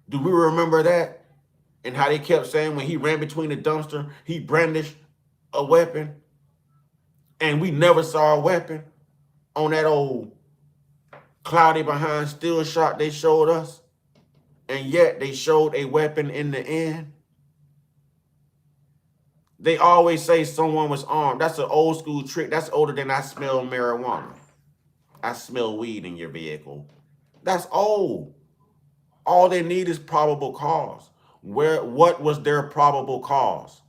Do we remember that? And how they kept saying when he ran between the dumpster, he brandished a weapon? And we never saw a weapon on that old cloudy behind still shot they showed us, and yet they showed a weapon in the end. They always say someone was armed. That's an old school trick. That's older than I smell marijuana. I smell weed in your vehicle. That's old. All they need is probable cause. What was their probable cause?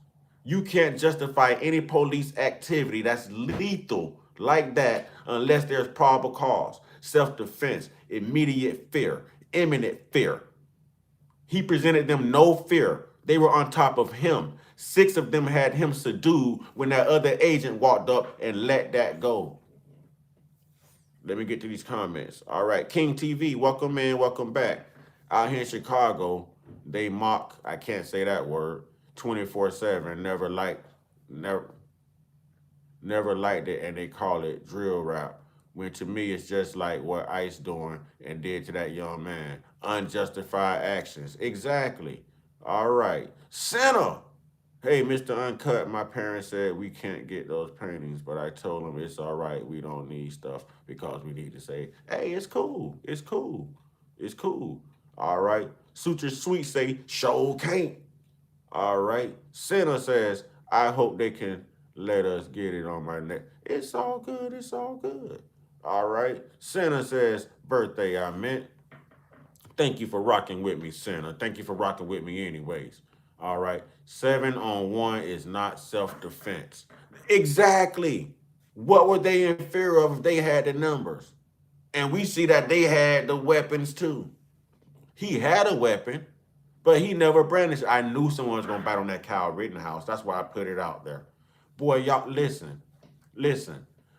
You can't justify any police activity that's lethal like that unless there's probable cause. Self-defense, immediate fear, imminent fear. He presented them no fear. They were on top of him. 6 of them had him subdued when that other agent walked up and let that go. Let me get to these comments. All right, King TV, welcome in, welcome back. Out here in Chicago, they mock, I can't say that word, 24/7, never liked it, and they call it drill rap. When to me, it's just like what ICE doing and did to that young man. Unjustified actions. Exactly. All right. Sinner. Hey, Mr. Uncut, my parents said we can't get those paintings, but I told them it's all right. We don't need stuff because we need to say, hey, it's cool. It's cool. It's cool. All right. Suture Sweet say, show can't. All right. Sinner says, I hope they can let us get it on my neck. It's all good. It's all good. All right. Sinner says, birthday I meant. Thank you for rocking with me, Sinner. Thank you for rocking with me anyways. All right. 7-on-1 is not self-defense. Exactly. What were they in fear of if they had the numbers? And we see that they had the weapons too. He had a weapon, but he never brandished. I knew someone was gonna bite on that Kyle Rittenhouse. That's why I put it out there. Boy, y'all listen.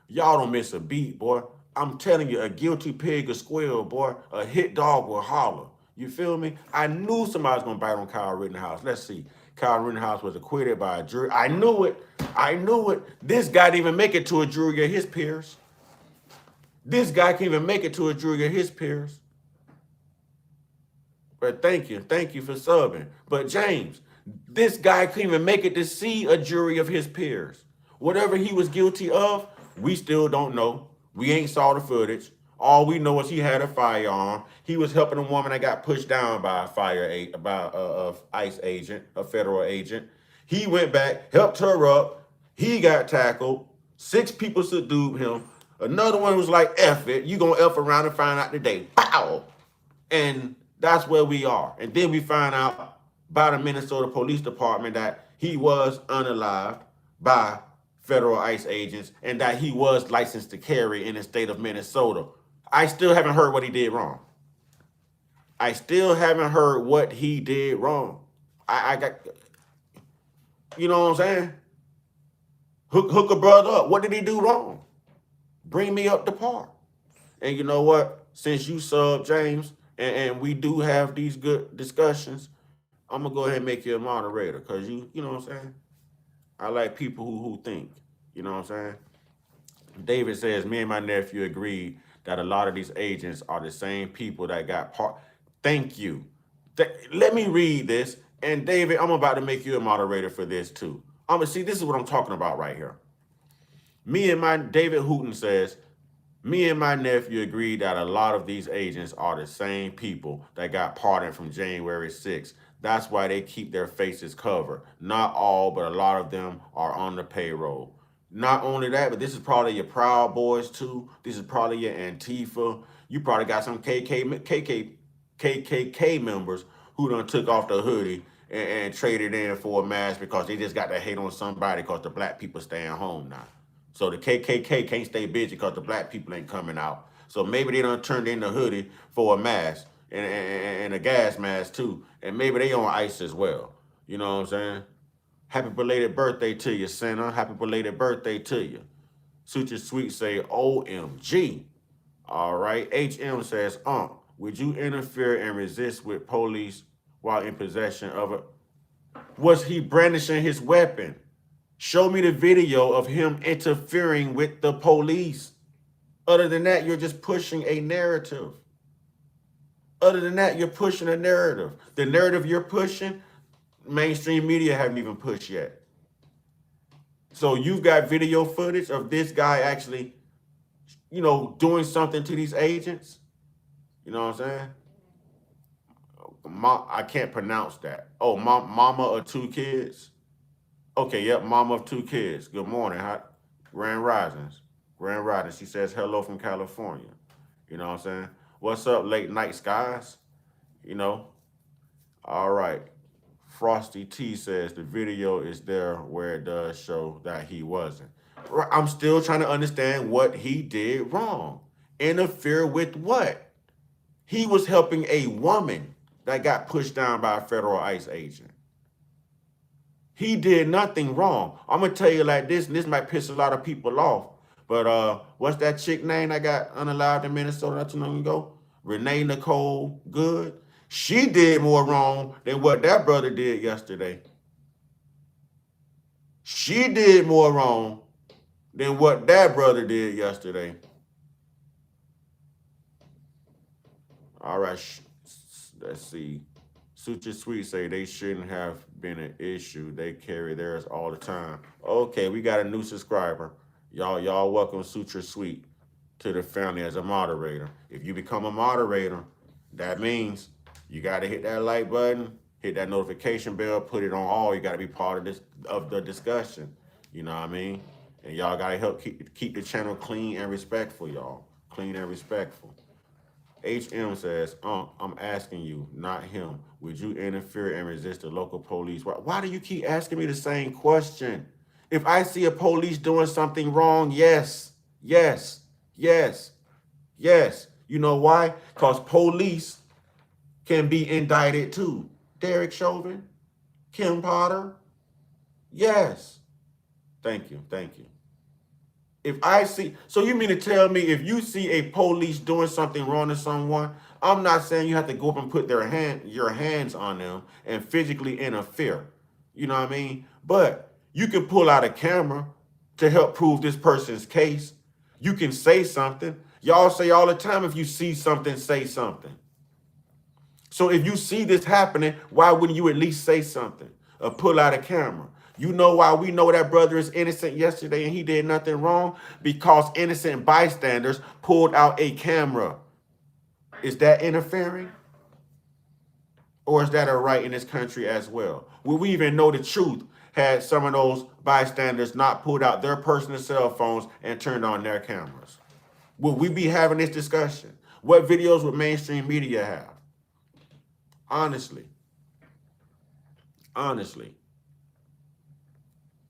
Y'all don't miss a beat, boy. I'm telling you, a guilty pig will squeal, boy. A hit dog will holler. You feel me? I knew somebody was gonna bite on Kyle Rittenhouse. Let's see. Kyle Rittenhouse was acquitted by a jury. I knew it. I knew it. This guy didn't even make it to a jury of his peers. This guy can't even make it to a jury of his peers. But thank you for subbing. But James, this guy couldn't even make it to see a jury of his peers. Whatever he was guilty of, we still don't know. We ain't saw the footage. All we know is he had a firearm. He was helping a woman that got pushed down by a ICE agent, a federal agent. He went back, helped her up. He got tackled. 6 people subdued him. Another one was like, F it. You gonna F around and find out today. Pow! And that's where we are. And then we find out by the Minnesota Police Department that he was unalived by federal ICE agents and that he was licensed to carry in the state of Minnesota. I still haven't heard what he did wrong. I still haven't heard what he did wrong. I got, you know what I'm saying? Hook a brother up. What did he do wrong? Bring me up to par. And you know what? Since you sub, James, and we do have these good discussions, I'm gonna go ahead and make you a moderator because you know what I'm saying? I like people who think. You know what I'm saying? David says, me and my nephew agreed that a lot of these agents are the same people that got part. Thank you. Let me read this. And David, I'm about to make you a moderator for this too. I'm gonna see, this is what I'm talking about right here. David Hooten says, me and my nephew agreed that a lot of these agents are the same people that got pardoned from January 6th. That's why they keep their faces covered. Not all, but a lot of them are on the payroll. Not only that, but this is probably your Proud Boys too. This is probably your Antifa. You probably got some KKK members who done took off the hoodie and traded in for a mask because they just got to hate on somebody because the black people staying home now. So the KKK can't stay busy because the black people ain't coming out. So maybe they done turned in the hoodie for a mask and a gas mask too. And maybe they on ICE as well. You know what I'm saying? Happy belated birthday to you, Santa. Happy belated birthday to you. Suture Sweet say, OMG. All right. HM says, would you interfere and resist with police while in possession of it? Was he brandishing his weapon? Show me the video of him interfering with the police. Other than that, you're just pushing a narrative. Other than that, you're pushing a narrative. The narrative you're pushing, mainstream media haven't even pushed yet. So you've got video footage of this guy actually, doing something to these agents. You know what I'm saying? I can't pronounce that. Oh, mama of 2 kids. Okay, yep, mama of 2 kids. Good morning. Grand Risings. Grand Risings. She says hello from California. You know what I'm saying? What's up, late night skies? All right. Frosty T says the video is there where it does show that he wasn't. I'm still trying to understand what he did wrong. Interfere with what? He was helping a woman that got pushed down by a federal ICE agent. He did nothing wrong. I'm gonna tell you like this, and this might piss a lot of people off. But what's that chick name that got unalived in Minnesota not too long ago? Renee Nicole Good. She did more wrong than what that brother did yesterday. She did more wrong than what that brother did yesterday. All right, let's see. Suture Sweet say they shouldn't have been an issue. They carry theirs all the time. Okay, we got a new subscriber. Y'all welcome Suture Sweet to the family as a moderator. If you become a moderator, that means You got to hit that like button, hit that notification bell, put it on all. You got to be part of the discussion. You know what I mean? And y'all got to help keep the channel clean and respectful, y'all. Clean and respectful. HM says, I'm asking you, not him. Would you interfere and resist the local police? Why do you keep asking me the same question? If I see a police doing something wrong, yes, yes, yes, yes. You know why? Because police can be indicted too. Derek Chauvin, Kim Potter, yes. Thank you, thank you. If I see, so you mean to tell me if you see a police doing something wrong to someone, I'm not saying you have to go up and put your hands on them and physically interfere. You know what I mean? But you can pull out a camera to help prove this person's case. You can say something. Y'all say all the time, if you see something, say something. So if you see this happening, why wouldn't you at least say something or pull out a camera? You know why we know that brother is innocent yesterday and he did nothing wrong? Because innocent bystanders pulled out a camera. Is that interfering? Or is that a right in this country as well? Will we even know the truth had some of those bystanders not pulled out their personal cell phones and turned on their cameras? Will we be having this discussion? What videos would mainstream media have? Honestly. Honestly.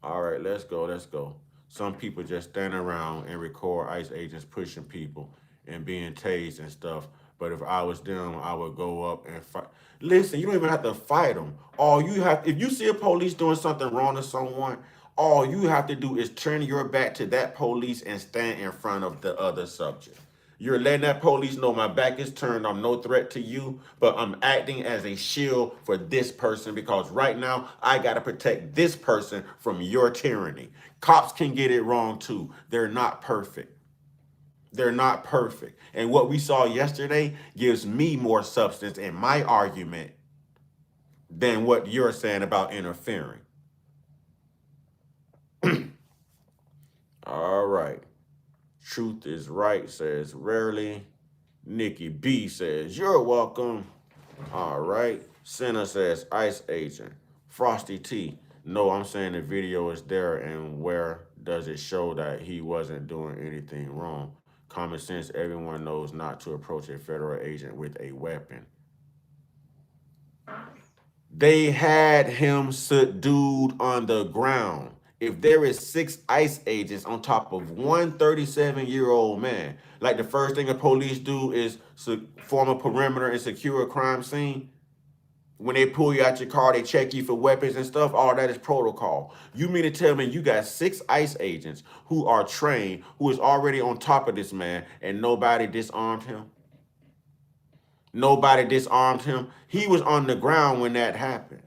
All right, let's go, let's go. Some people just stand around and record ICE agents pushing people and being tased and stuff. But if I was them, I would go up and fight. Listen, you don't even have to fight them. All you have, if you see a police doing something wrong to someone, all you have to do is turn your back to that police and stand in front of the other subject. You're letting that police know my back is turned. I'm no threat to you, but I'm acting as a shield for this person because right now I got to protect this person from your tyranny. Cops can get it wrong too. They're not perfect. They're not perfect. And what we saw yesterday gives me more substance in my argument than what you're saying about interfering. All right. Truth is right says rarely. Nikki B says, you're welcome. All right. Senna says, ICE agent. Frosty T. No, I'm saying the video is there, and where does it show that he wasn't doing anything wrong? Common sense, everyone knows not to approach a federal agent with a weapon. They had him subdued on the ground. If there is 6 ICE agents on top of one 37-year-old man, like the first thing the police do is form a perimeter and secure a crime scene. When they pull you out your car, they check you for weapons and stuff. All that is protocol. You mean to tell me you got 6 ICE agents who are trained, who is already on top of this man, and nobody disarmed him? Nobody disarmed him. He was on the ground when that happened.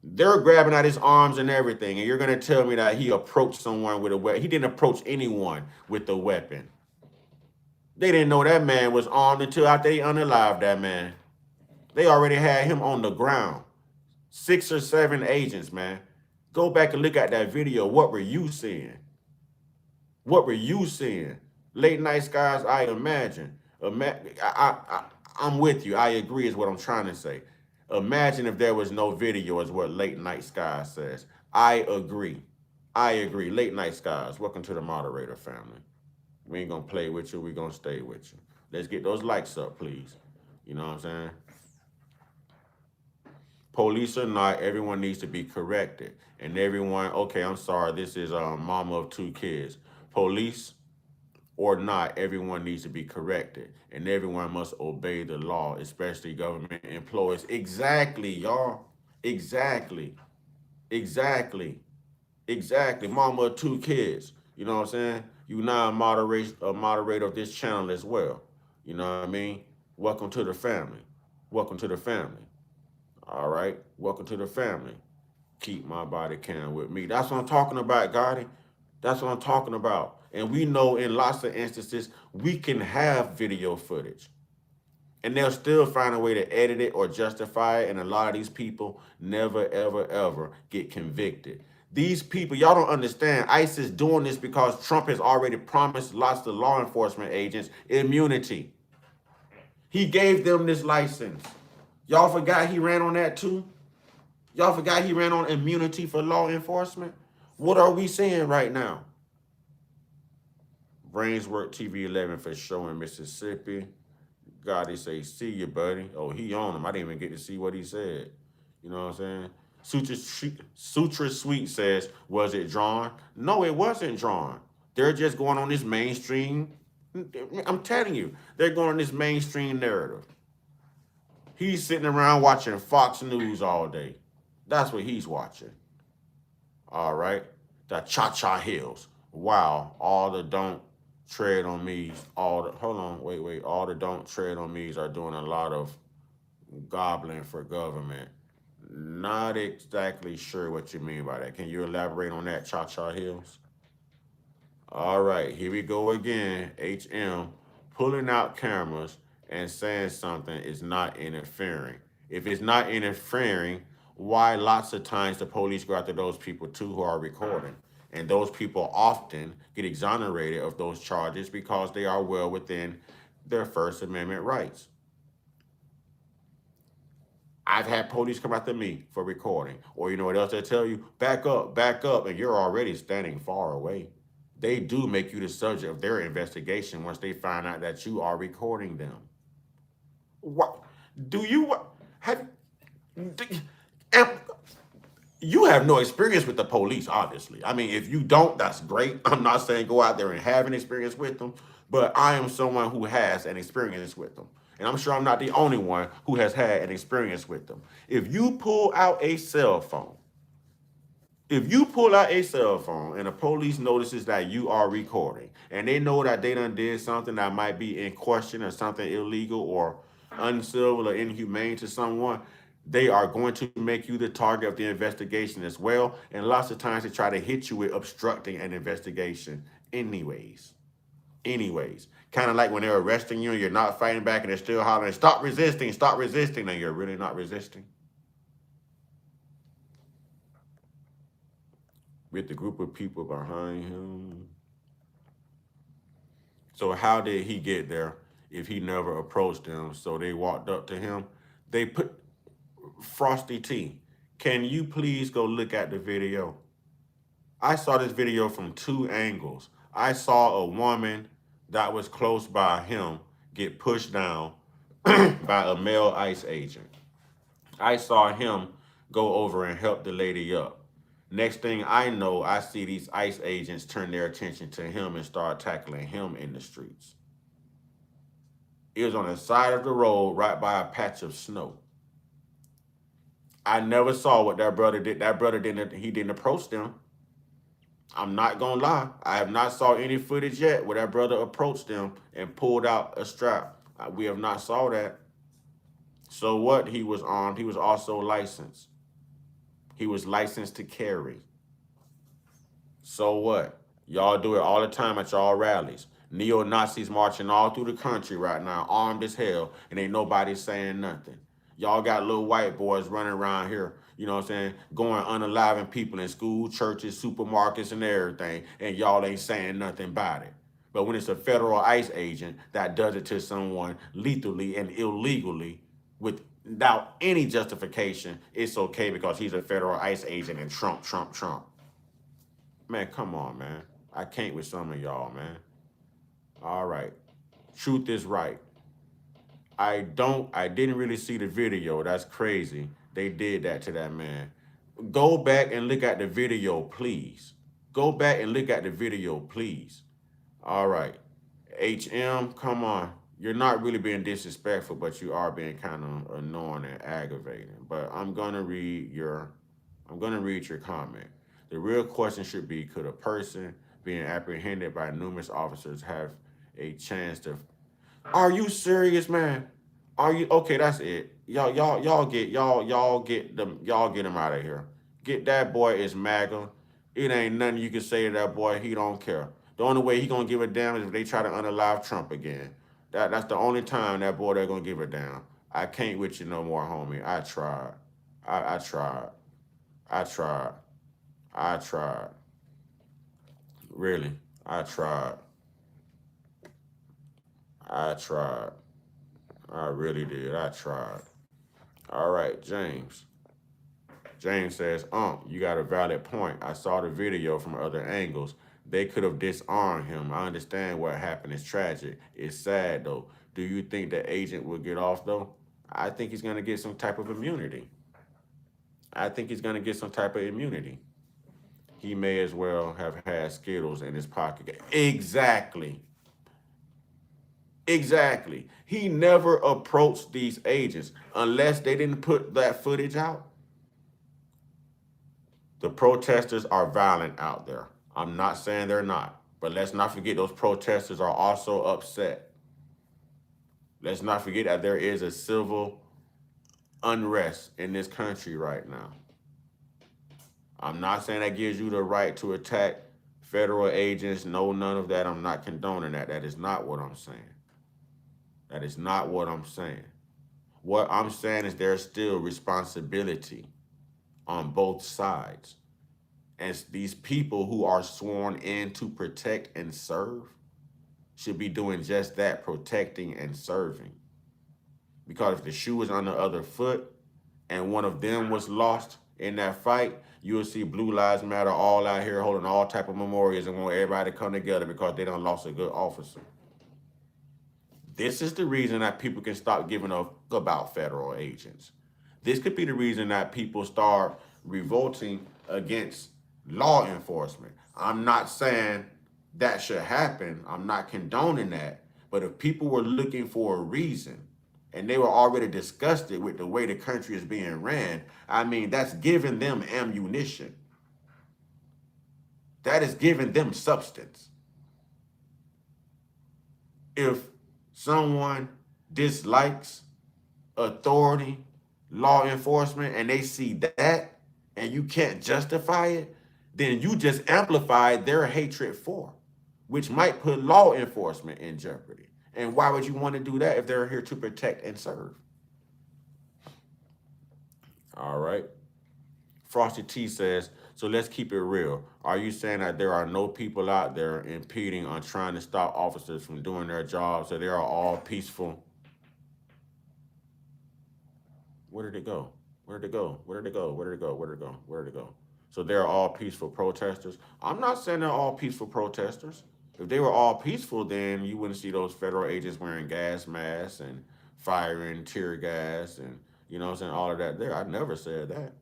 They're grabbing out his arms and everything, and you're going to tell me that he approached someone with a weapon. He didn't approach anyone with a weapon. They didn't know that man was armed until after they unalived that man. They already had him on the ground. 6 or 7 agents, man. Go back and look at that video. What were you seeing? What were you seeing? Late night skies, I imagine. I'm with you. I agree is what I'm trying to say. Imagine if there was no video is what Late Night Skies says. I agree. I agree. Late Night Skies, welcome to the moderator family. We ain't going to play with you. We're going to stay with you. Let's get those likes up, please. You know what I'm saying? Police or not, everyone needs to be corrected. And everyone, okay, I'm sorry, this is mama of 2 kids. Police or not, everyone needs to be corrected. And everyone must obey the law, especially government employees. Exactly, y'all. Exactly. Exactly. Exactly. Mama of 2 kids. You know what I'm saying? You now a moderator of this channel as well. You know what I mean? Welcome to the family. Welcome to the family. All right? Welcome to the family. Keep my body cam with me. That's what I'm talking about, Gotti. That's what I'm talking about. And we know in lots of instances, we can have video footage. And they'll still find a way to edit it or justify it. And a lot of these people never, ever, ever get convicted. These people, y'all don't understand. ICE is doing this because Trump has already promised lots of law enforcement agents immunity. He gave them this license. Y'all forgot he ran on that too? Y'all forgot he ran on immunity for law enforcement? What are we seeing right now? Brainswork TV 11 for show in Mississippi. God, they say, see you, buddy. Oh, he on him. I didn't even get to see what he said. You know what I'm saying? Sutra Sweet says, was it drawn? No, it wasn't drawn. They're just going on this mainstream. I'm telling you, they're going on this mainstream narrative. He's sitting around watching Fox News all day. That's what he's watching. All right. The Cha Cha Hills. Wow. All the don't tread on me's. All the hold on, wait. All the don't tread on me's are doing a lot of gobbling for government. Not exactly sure what you mean by that. Can you elaborate on that, Cha Cha Hills? All right, here we go again. HM pulling out cameras and saying something is not interfering. If it's not interfering, why lots of times the police go after those people too who are recording? And those people often get exonerated of those charges because they are well within their First Amendment rights. I've had police come after me for recording. Or you know what else they tell you? Back up, and you're already standing far away. They do make you the subject of their investigation once they find out that you are recording them. What do you have? Do, you have no experience with the police, obviously. I mean, if you don't, that's great. I'm not saying go out there and have an experience with them, but I am someone who has an experience with them. And I'm sure I'm not the only one who has had an experience with them. If you pull out a cell phone, if you pull out a cell phone and the police notices that you are recording and they know that they done did something that might be in question or something illegal or uncivil or inhumane to someone, they are going to make you the target of the investigation as well. And lots of times they try to hit you with obstructing an investigation anyways. Kind of like when they're arresting you and you're not fighting back and they're still hollering, stop resisting, and you're really not resisting. With the group of people behind him. So how did he get there if he never approached them? So they walked up to him. They put Frosty T. Can you please go look at the video? I saw this video from two angles. I saw a woman that was close by him get pushed down by a male ICE agent. I saw him go over and help the lady up. Next thing I know, I see these ICE agents turn their attention to him and start tackling him in the streets. It was on the side of the road right by a patch of snow. I never saw what that brother did. That brother didn't approach them. I'm not gonna lie. I have not saw any footage yet where that brother approached them and pulled out a strap. We have not saw that. So what? He was armed. He was also licensed. He was licensed to carry. So what? Y'all do it all the time at y'all rallies. Neo-Nazis marching all through the country right now, armed as hell, and ain't nobody saying nothing. Y'all got little white boys running around here, you know what I'm saying, going unaliving people in school, churches, supermarkets, and everything, and y'all ain't saying nothing about it. But when it's a federal ICE agent that does it to someone lethally and illegally without any justification, it's okay because he's a federal ICE agent and Trump. Man, come on, man. I can't with some of y'all, man. All right. Truth is right. I didn't really see the video. That's crazy. They did that to that man. Go back and look at the video, please. Go back and look at the video, please. All right. HM, come on. You're not really being disrespectful, but you are being kind of annoying and aggravating. But I'm gonna read your comment. The real question should be, could a person being apprehended by numerous officers have a chance to? Are you serious, man? Are you okay? That's it. Y'all get them out of here. Get that boy is MAGA. It ain't nothing you can say to that boy. He don't care. The only way he gonna give a damn is if they try to unalive Trump again. That's the only time that boy they're gonna give a damn. I can't with you no more, homie. I tried. I tried. I tried. I tried. Really. I tried. I tried. I really did. I tried. All right, James. James says, you got a valid point. I saw the video from other angles. They could have disarmed him. I understand what happened is tragic. It's sad, though. Do you think the agent will get off, though? I think he's going to get some type of immunity. I think he's going to get some type of immunity. He may as well have had Skittles in his pocket. Exactly. Exactly. He never approached these agents unless they didn't put that footage out. The protesters are violent out there. I'm not saying they're not, but let's not forget those protesters are also upset. Let's not forget that there is a civil unrest in this country right now. I'm not saying that gives you the right to attack federal agents. No, none of that. I'm not condoning that. That is not what I'm saying. That is not what I'm saying. What I'm saying is there's still responsibility on both sides. And these people who are sworn in to protect and serve should be doing just that, protecting and serving. Because if the shoe was on the other foot and one of them was lost in that fight, you'll see Blue Lives Matter all out here holding all type of memorials and want everybody to come together because they done lost a good officer. This is the reason that people can stop giving a fuck about federal agents. This could be the reason that people start revolting against law enforcement. I'm not saying that should happen. I'm not condoning that. But if people were looking for a reason and they were already disgusted with the way the country is being ran, I mean, that's giving them ammunition. That is giving them substance. If someone dislikes authority, law enforcement, and they see that and you can't justify it, then you just amplify their hatred for, which might put law enforcement in jeopardy. And why would you want to do that if they're here to protect and serve? All right. Frosty T says, so let's keep it real. Are you saying that there are no people out there impeding on trying to stop officers from doing their jobs, so they are all peaceful? Where did it go? Where did it go? Where did it go? Where did it go? Where did it go? Where did it go? So they're all peaceful protesters. I'm not saying they're all peaceful protesters. If they were all peaceful, then you wouldn't see those federal agents wearing gas masks and firing tear gas and, you know what I'm saying, all of that there. I never said that.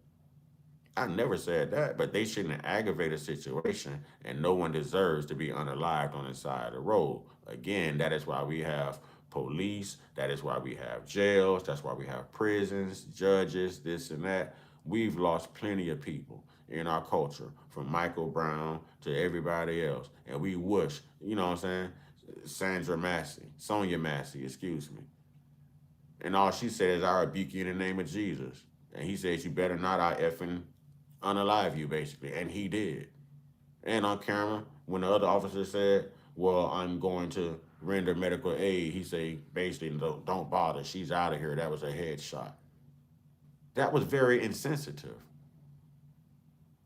I never said that, but they shouldn't aggravate a situation, and no one deserves to be unalived on the side of the road. Again, that is why we have police, that is why we have jails, that's why we have prisons, judges, this and that. We've lost plenty of people in our culture, from Michael Brown to everybody else, and we wish, you know what I'm saying, Sonia Massey, excuse me. And all she said is, I rebuke you in the name of Jesus. And he says, you better not, I effing unalive you, basically. And he did. And on camera, when the other officer said, well, I'm going to render medical aid, he said, basically, don't bother. She's out of here. That was a headshot. That was very insensitive.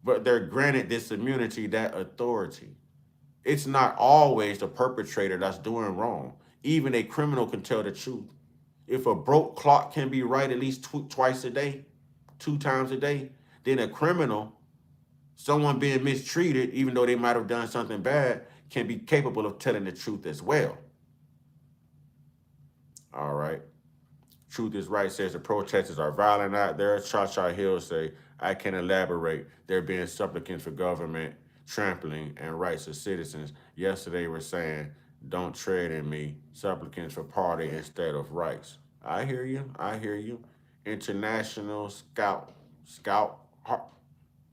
But they're granted this immunity, that authority. It's not always the perpetrator that's doing wrong. Even a criminal can tell the truth. If a broke clock can be right at least twice a day, 2 times a day, then a criminal, someone being mistreated, even though they might have done something bad, can be capable of telling the truth as well. All right. Truth is Right says the protesters are violent out there. Cha Hill say, I can elaborate. They're being supplicants for government trampling and rights of citizens. Yesterday we're saying, don't tread in me. Supplicants for party instead of rights. I hear you. I hear you. International Scout.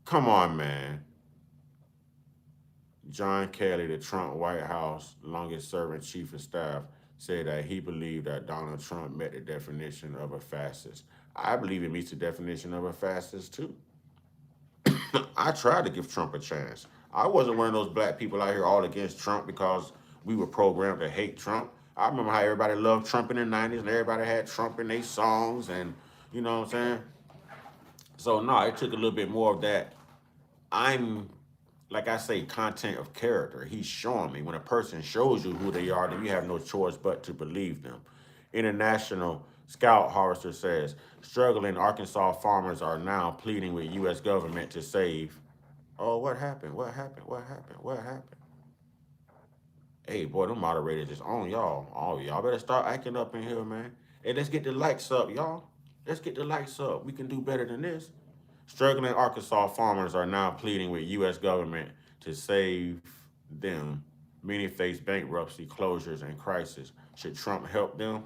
Come on, man. John Kelly, the Trump White House longest serving chief of staff, said that he believed that Donald Trump met the definition of a fascist. I believe he meets the definition of a fascist too. I tried to give Trump a chance. I wasn't one of those black people out here all against Trump because we were programmed to hate Trump. I remember how everybody loved Trump in the 90s and everybody had Trump in their songs and, you know what I'm saying? So, no, it took a little bit more of that. I'm, like I say, content of character. He's showing me. When a person shows you who they are, then you have no choice but to believe them. International Scout Harvester says struggling Arkansas farmers are now pleading with U.S. government to save. Oh, what happened? What happened? What happened? What happened? Hey, boy, them moderators is on y'all. Oh, y'all better start acting up in here, man. Hey, let's get the likes up, y'all. Let's get the likes up. We can do better than this. Struggling Arkansas farmers are now pleading with U.S. government to save them. Many face bankruptcy, closures, and crisis. Should Trump help them?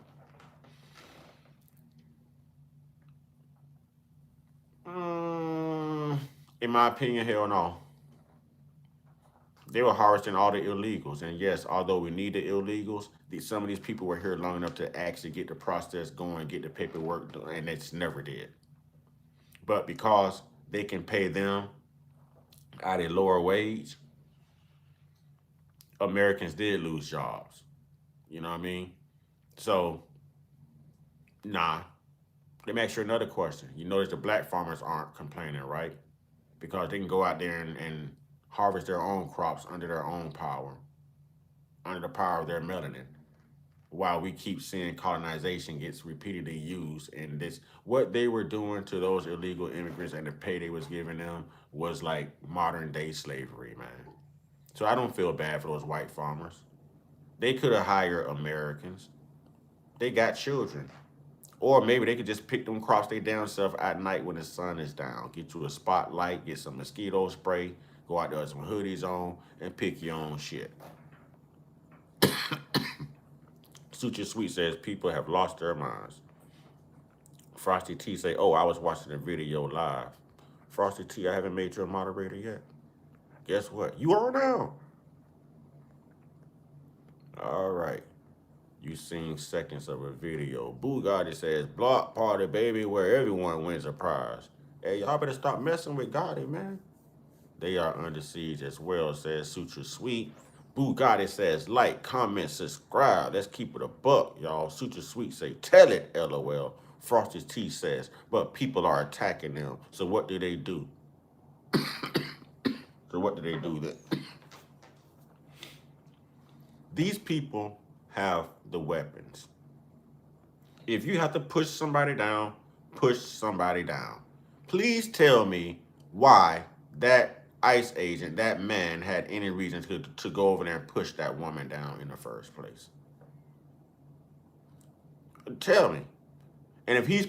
Mm, in my opinion, hell no. They were harvesting all the illegals. And yes, although we need the illegals, some of these people were here long enough to actually get the process going, get the paperwork done, and it's never did. But because they can pay them at a lower wage, Americans did lose jobs. You know what I mean? So, nah. Let me ask you another question. You notice the black farmers aren't complaining, right? Because they can go out there and harvest their own crops under their own power, under the power of their melanin. While we keep seeing colonization gets repeatedly used, and this what they were doing to those illegal immigrants and the pay they was giving them was like modern day slavery, man. So I don't feel bad for those white farmers. They could have hired Americans. They got children. Or maybe they could just pick them crops they damn self at night when the sun is down. Get you a spotlight, get some mosquito spray, go out there with some hoodies on, and pick your own shit. Suture Sweet says people have lost their minds. Frosty T say, oh, I was watching the video live. Frosty T, I haven't made you a moderator yet. Guess what? You are now. All right. You seen seconds of a video. Bugatti says, block party, baby, where everyone wins a prize. Hey, y'all better stop messing with Gotti, man. They are under siege as well, says Suture Sweet. Bugatti says, like, comment, subscribe. Let's keep it a buck, y'all. Suture Sweet say, tell it, LOL. Frosty T says, but people are attacking them. So what do they do? So what do they do then? These people have the weapons. If you have to push somebody down, push somebody down. Please tell me why that ICE agent, that man, had any reason to go over there and push that woman down in the first place. Tell me. And if he's,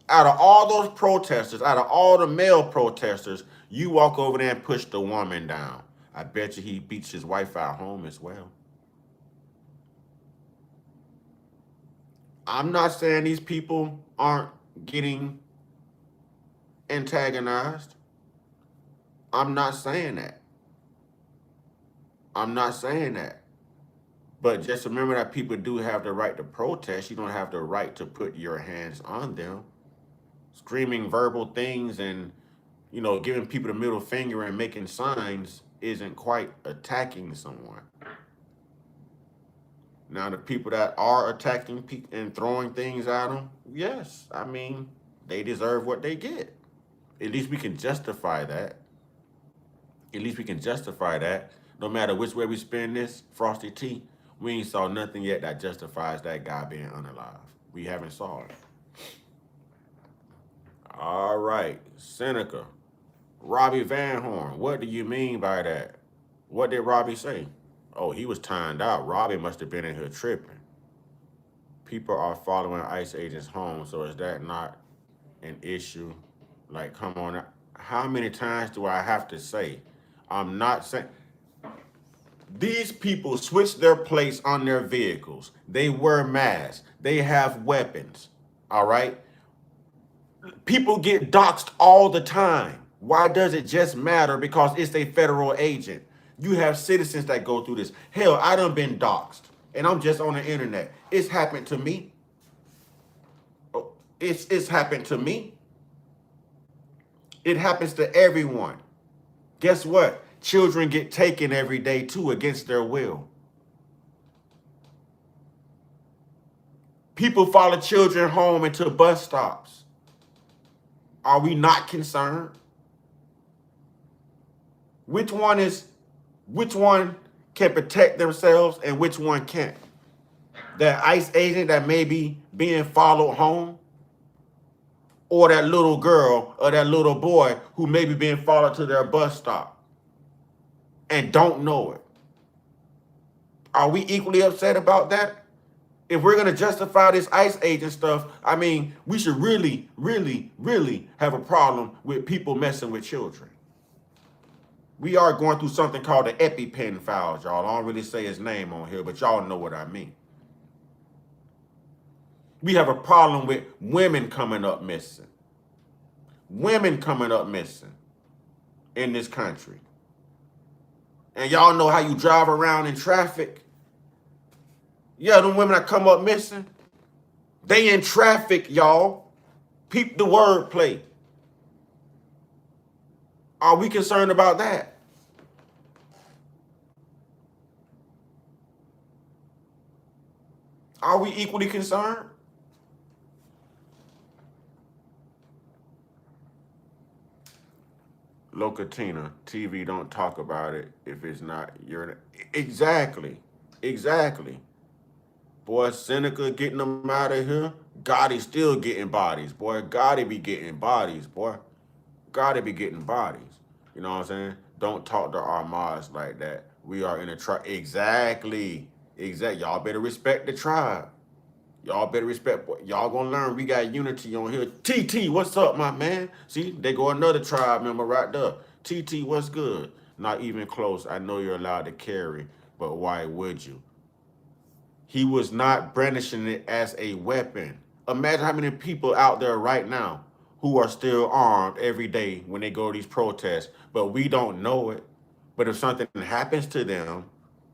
out of all those protesters, out of all the male protesters, you walk over there and push the woman down, I bet you he beats his wife out home as well. I'm not saying these people aren't getting antagonized. I'm not saying that. I'm not saying that. But just remember that people do have the right to protest. You don't have the right to put your hands on them. Screaming verbal things and, giving people the middle finger and making signs isn't quite attacking someone. Now, the people that are attacking and throwing things at them, yes, I mean, they deserve what they get. At least we can justify that. At least we can justify that. No matter which way we spin this, Frosty T, we ain't saw nothing yet that justifies that guy being unalive. We haven't saw it. All right, Seneca. Robbie Van Horn, what do you mean by that? What did Robbie say? Oh, he was timed out. Robbie must have been in here tripping. People are following ICE agents home, so is that not an issue? Like, come on. How many times do I have to say? I'm not saying. These people switch their place on their vehicles. They wear masks. They have weapons. All right? People get doxxed all the time. Why does it just matter? Because it's a federal agent. You have citizens that go through this. Hell, I done been doxxed, and I'm just on the internet. It's happened to me. It's happened to me. It happens to everyone. Guess what? Children get taken every day too against their will. People follow children home into bus stops. Are we not concerned? Which one can protect themselves and which one can't? that ICE agent that may be being followed home, or that little girl or that little boy who may be being followed to their bus stop and don't know it? Are we equally upset about that? If we're going to justify this ICE agent stuff, I mean, we should really, really, really have a problem with people messing with children. We are going through something called the EpiPen files, y'all. I don't really say his name on here, but y'all know what I mean. We have a problem with women coming up missing. Women coming up missing in this country. And y'all know how you drive around in traffic. Yeah, them women that come up missing, they in traffic, y'all. Peep the wordplay. Are we concerned about that? Are we equally concerned? Locatina, TV don't talk about it if it's not your... Exactly. Boy, Seneca getting them out of here. Gotti still getting bodies, boy. Gotti be getting bodies, boy. Gotti be getting bodies. You know what I'm saying? Don't talk to our mods like that. We are in a tribe. Exactly. Y'all better respect the tribe. Y'all better respect. Y'all gonna learn. We got unity on here. TT, what's up, my man? See, they go another tribe member right there. TT, what's good? Not even close. I know you're allowed to carry, but why would you? He was not brandishing it as a weapon. Imagine how many people out there right now who are still armed every day when they go to these protests, but we don't know it. But if something happens to them,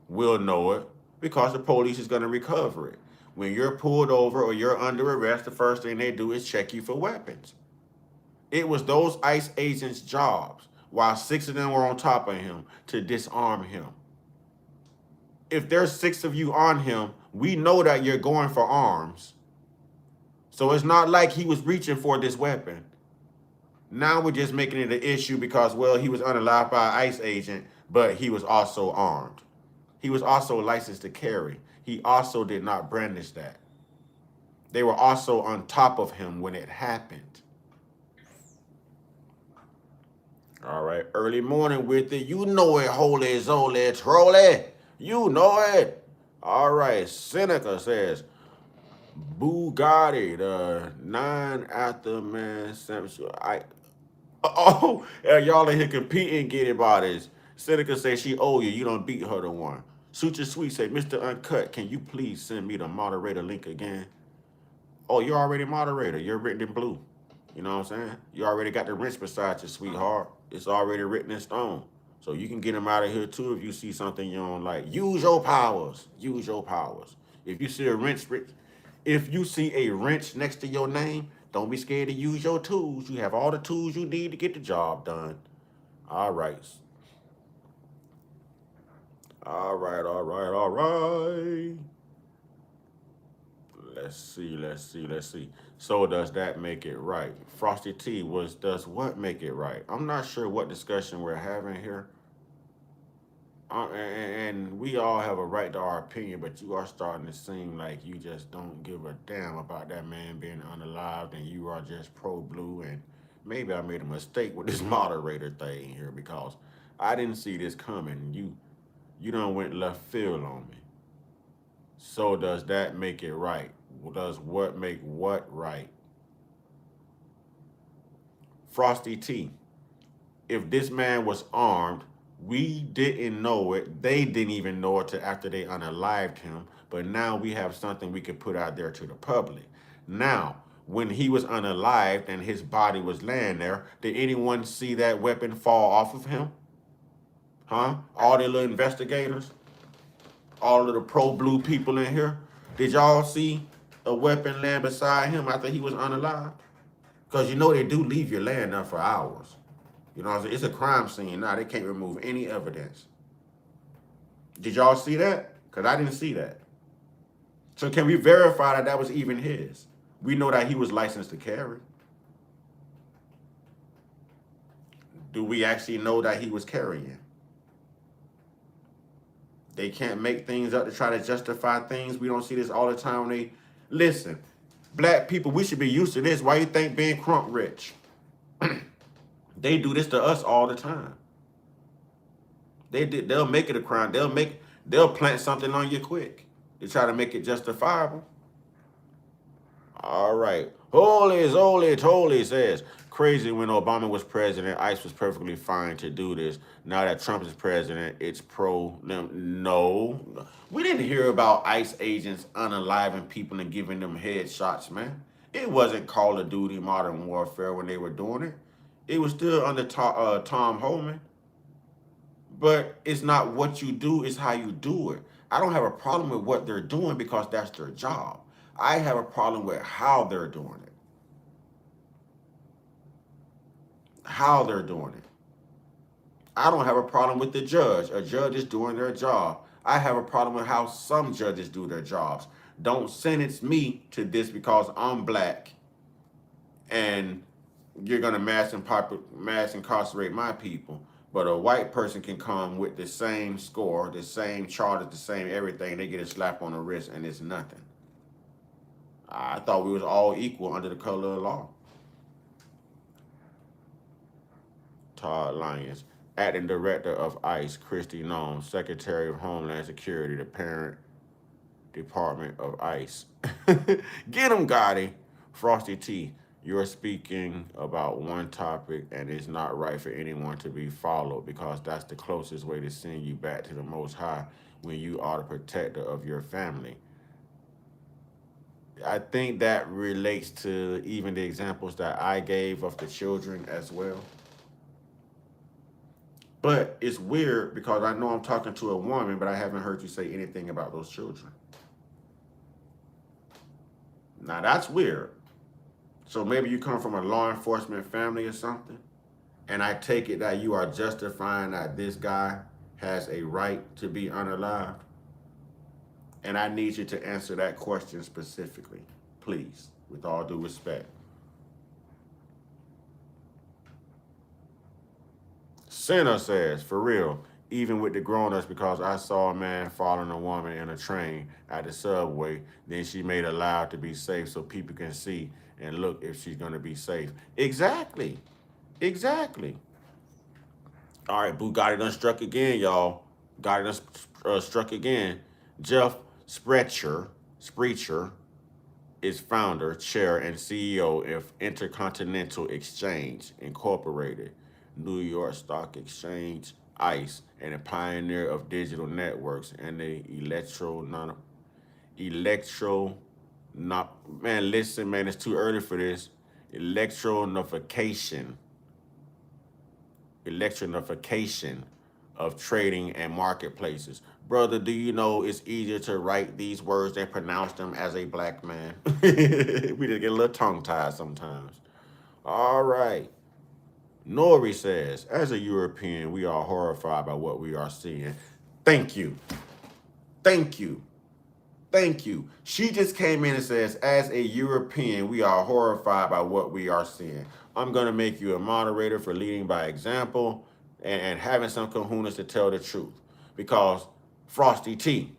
we'll know it because the police is going to recover it. When you're pulled over or you're under arrest, the first thing they do is check you for weapons. It was those ICE agents' jobs, while 6 of them were on top of him, to disarm him. If there's 6 of you on him, we know that you're going for arms. So it's not like he was reaching for this weapon. Now we're just making it an issue because, well, he was unalived by an ICE agent, but he was also armed. He was also licensed to carry. He also did not brandish that. They were also on top of him when it happened. All right, early morning with it. You know it, holy zoly trolley. You know it. All right, Seneca says, Bugatti, the 9 after man. Y'all in here competing, getting bodies. Seneca says she owe you. You don't beat her to one. Suture Sweet say, Mr. Uncut, can you please send me the moderator link again? Oh, you're already moderator. You're written in blue. You know what I'm saying? You already got the wrench beside you, sweetheart. It's already written in stone. So you can get him out of here too if you see something you don't like. Use your powers. Use your powers. If you see a wrench next to your name, don't be scared to use your tools. You have all the tools you need to get the job done. All right. All right. Let's see. So does that make it right? Frosty T does what make it right? I'm not sure what discussion we're having here. And we all have a right to our opinion, but you are starting to seem like you just don't give a damn about that man being unalived, and you are just pro-blue. And maybe I made a mistake with this moderator thing here because I didn't see this coming. You done went left field on me. So does that make it right? Does what make what right? Frosty T, if this man was armed, we didn't know it. They didn't even know it till after they unalived him. But now we have something we could put out there to the public. Now, when he was unalived and his body was laying there, did anyone see that weapon fall off of him? Huh? All the little investigators? All of the pro-blue people in here? Did y'all see a weapon laying beside him after he was unalived? Because you know they do leave you laying there for hours. You know what I'm saying? It's a crime scene now. They can't remove any evidence. Did y'all see that? Because I didn't see that. So can we verify that that was even his? We know that he was licensed to carry. Do we actually know that he was carrying? They can't make things up to try to justify things. We don't see this all the time. When they listen, black people, we should be used to this. Why you think being crunk rich? They do this to us all the time. They'll make it a crime. They'll plant something on you quick to try to make it justifiable. All right. Holy says, crazy when Obama was president, ICE was perfectly fine to do this. Now that Trump is president, it's pro. No. We didn't hear about ICE agents unaliving people and giving them headshots, man. It wasn't Call of Duty Modern Warfare when they were doing it. It was still under Tom Homan. But it's not what you do, it's how you do it. I don't have a problem with what they're doing because that's their job. I have a problem with how they're doing it. How they're doing it. I don't have a problem with the judge. A judge is doing their job. I have a problem with how some judges do their jobs. Don't sentence me to this because I'm black and you're going to mass incarcerate my people. But a white person can come with the same score, the same charges, the same everything. They get a slap on the wrist and it's nothing. I thought we was all equal under the color of law. Todd Lyons, acting director of ICE, Christy Nome, Secretary of Homeland Security, the parent department of ICE. Get him, Gotti. Frosty T, you're speaking about one topic and it's not right for anyone to be followed because that's the closest way to send you back to the Most High when you are the protector of your family. I think that relates to even the examples that I gave of the children as well. But it's weird because I know I'm talking to a woman, but I haven't heard you say anything about those children. Now that's weird. So maybe you come from a law enforcement family or something, and I take it that you are justifying that this guy has a right to be unalived. And I need you to answer that question specifically, please, with all due respect. Senna says, for real, even with the grown-ups, because I saw a man following a woman in a train at the subway, then she made it loud to be safe so people can see and look if she's going to be safe. Exactly. All right, Bugatti done struck again, y'all. Gotti done struck again. Jeff Sprecher is founder, chair, and CEO of Intercontinental Exchange Incorporated, New York Stock Exchange, ICE, and a pioneer of digital networks and the man, listen, man, it's too early for this. Electronification of trading and marketplaces. Brother, do you know it's easier to write these words than pronounce them as a black man? We just get a little tongue-tied sometimes. All right. Nori says, as a European, we are horrified by what we are seeing. Thank you. She just came in and says, as a European, we are horrified by what we are seeing. I'm going to make you a moderator for leading by example and having some kahunas to tell the truth. Because Frosty T,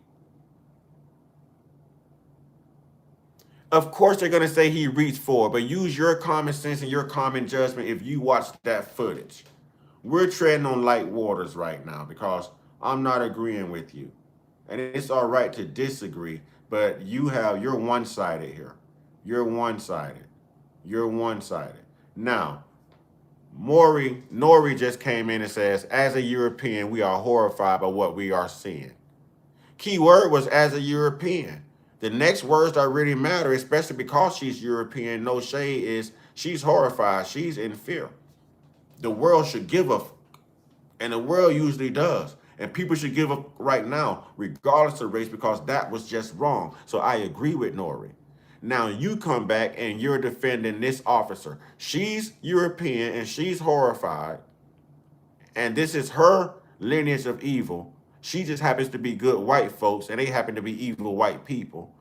of course they're going to say he reached for, but use your common sense and your common judgment if you watch that footage. We're treading on light waters right now because I'm not agreeing with you. And it's all right to disagree, but you're one-sided here. You're one-sided. Now, Nori just came in and says, as a European, we are horrified by what we are seeing. Key word was as a European. The next words that really matter, especially because she's European, no shade, is she's horrified. She's in fear. The world should give up, and the world usually does. And people should give up right now, regardless of race, because that was just wrong. So I agree with Nori. Now you come back and you're defending this officer. She's European and she's horrified. And this is her lineage of evil. She just happens to be good white folks and they happen to be evil white people.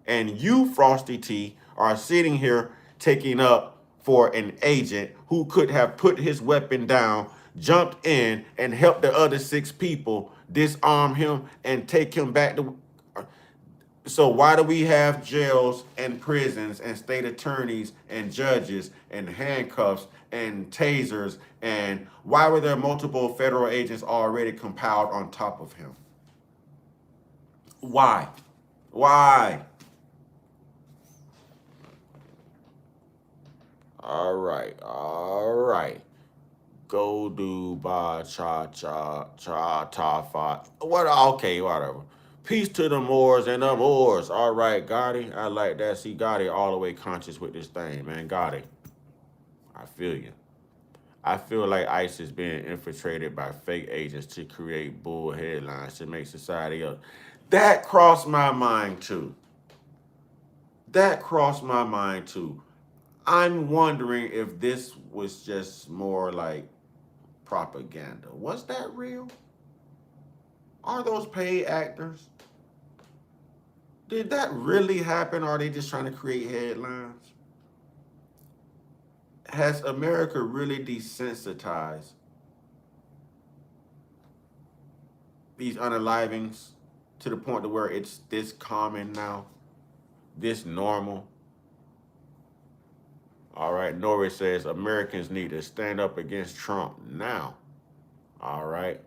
And you, Frosty T, are sitting here taking up for an agent who could have put his weapon down, jumped in, and helped the other 6 people disarm him, and take him back to. So why do we have jails and prisons and state attorneys and judges and handcuffs and tasers, and why were there multiple federal agents already compiled on top of him? Why? Why? All right, all right. Go do ba cha cha cha ta fa. What? Okay, whatever. Peace to the Moors and the Moors. All right, Gotti. I like that. See, Gotti all the way conscious with this thing, man. Gotti, I feel you. I feel like ICE is being infiltrated by fake agents to create bull headlines to make society up. That crossed my mind too. That crossed my mind too. I'm wondering if this was just more like propaganda. Was that real? Are those paid actors? Did that really happen? Or are they just trying to create headlines? Has America really desensitized these unalivings to the point to where it's this common now, this normal? All right, Norris says Americans need to stand up against Trump now. All right.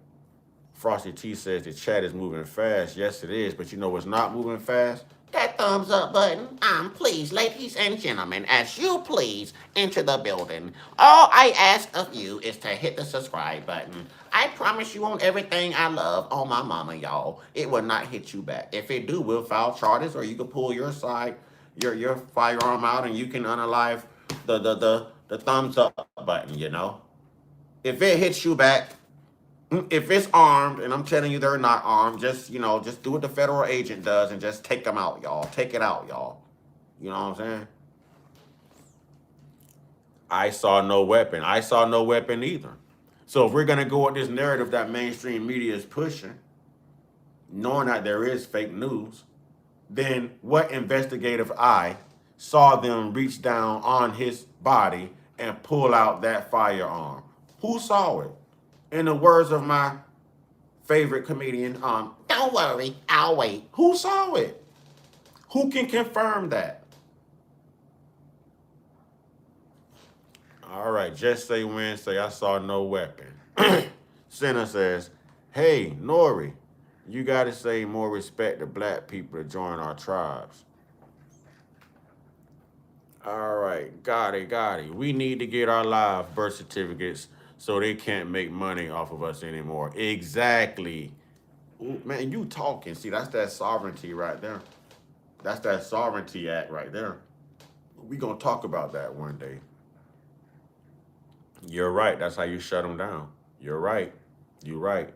Frosty T says the chat is moving fast. Yes, it is, but you know what's not moving fast? That thumbs up button. Please, ladies and gentlemen, as you please enter the building, all I ask of you is to hit the subscribe button. I promise you on everything I love on my mama, y'all. It will not hit you back. If it do, we'll file charges, or you can pull your side, your firearm out, and you can unalive the thumbs up button. You know, if it hits you back, if it's armed, and I'm telling you they're not armed, just just do what the federal agent does and just take them out, y'all. Take it out, y'all. You know what I'm saying? I saw no weapon. I saw no weapon either. So if we're gonna go with this narrative that mainstream media is pushing, knowing that there is fake news, then what investigative eye saw them reach down on his body and pull out that firearm? Who saw it? In the words of my favorite comedian, don't worry, I'll wait. Who saw it? Who can confirm that? All right, just say Wednesday, I saw no weapon. Senna says, hey, Nori, you got to say more respect to black people to join our tribes. All right, got it. We need to get our live birth certificates so they can't make money off of us anymore. Exactly. Ooh, man, you talking. See, that's that sovereignty right there. That's that sovereignty act right there. We gonna talk about that one day. You're right. That's how you shut them down. You're right. You're right.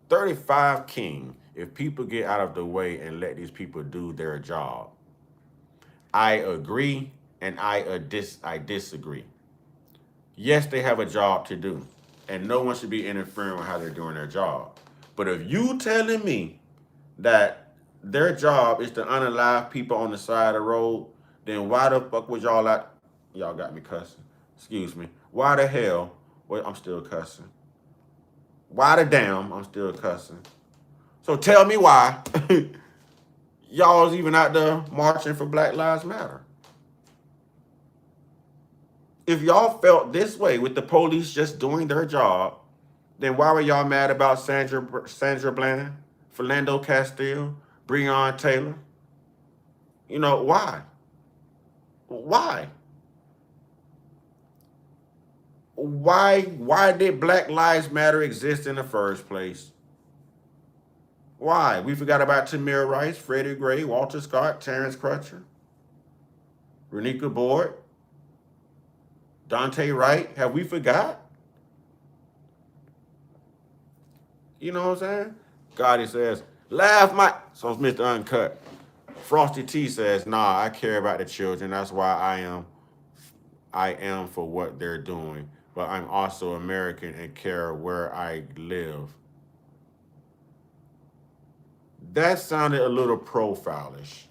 35 King. If people get out of the way and let these people do their job, I agree and I disagree. Yes, they have a job to do, and no one should be interfering with how they're doing their job. But if you telling me that their job is to unalive people on the side of the road, then why the fuck would y'all at? Y'all got me cussing. Excuse me. Why the hell? Well, I'm still cussing. Why the damn? I'm still cussing. So tell me why y'all's even out there marching for Black Lives Matter. If y'all felt this way with the police just doing their job, then why were y'all mad about Sandra Bland, Philando Castile, Breonna Taylor? You know, why? Why? Why did Black Lives Matter exist in the first place? Why? We forgot about Tamir Rice, Freddie Gray, Walter Scott, Terrence Crutcher, Renika Board, Dante Wright. Have we forgot? You know what I'm saying? Gotti says, laugh my. So it's Mr. Uncut. Frosty T says, nah, I care about the children. That's why I am for what they're doing. But I'm also American and care where I live. That sounded a little profilish.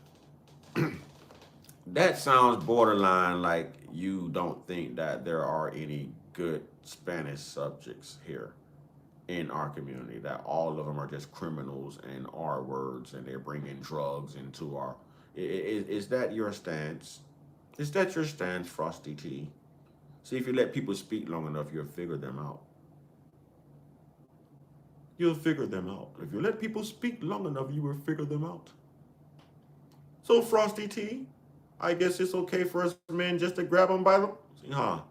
That sounds borderline like you don't think that there are any good Spanish subjects here. in our community, that all of them are just criminals and R words, and they're bringing drugs into our. Is that your stance? Is that your stance, Frosty T? See, if you let people speak long enough, you'll figure them out. You'll figure them out. If you let people speak long enough, you will figure them out. So, Frosty T, I guess it's okay for us men just to grab them by the. Huh?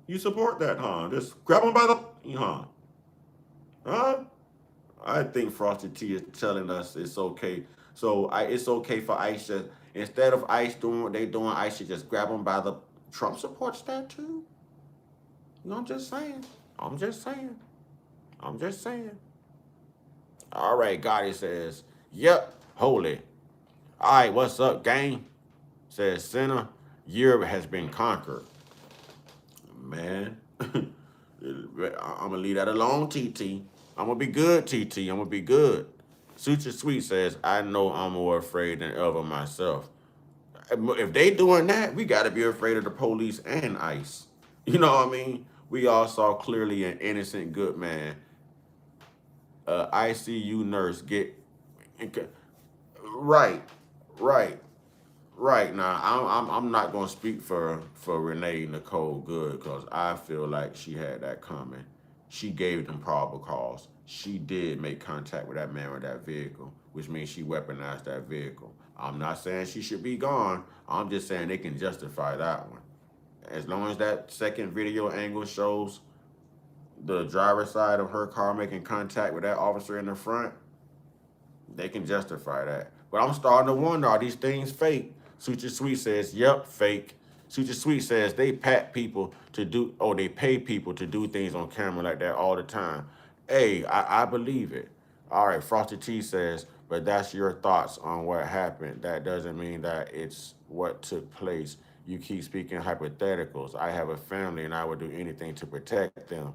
You support that, huh? Just grab them by the. Huh? Huh? I think Frosty T is telling us it's okay. So it's okay for Ice to, instead of Ice doing what they doing, Ice should just grab them by the. Trump supports that too. You know, I'm just saying. I'm just saying. I'm just saying. All right, Gotti says, yep, holy. All right, what's up, gang? Says Senna, Europe has been conquered. Man, I'm gonna leave that alone, TT. I'm gonna be good, TT. I'm gonna be good. Suture Sweet says, I know I'm more afraid than ever myself. If they doing that, we gotta be afraid of the police and ICE. You know what I mean? We all saw clearly an innocent good man, ICU nurse get right, right. Right now, I'm not gonna speak for Renee Nicole Good because I feel like she had that coming. She gave them probable cause. She did make contact with that man with that vehicle, which means she weaponized that vehicle. I'm not saying she should be gone. I'm just saying they can justify that one. As long as that second video angle shows the driver's side of her car making contact with that officer in the front, they can justify that. But I'm starting to wonder, are these things fake? Suture Sweet says, yep, fake. Suture Sweet says they pat people to do, or they pay people to do things on camera like that all the time. Hey, I believe it. All right, Frosty T says, but that's your thoughts on what happened. That doesn't mean that it's what took place. You keep speaking hypotheticals. I have a family and I would do anything to protect them.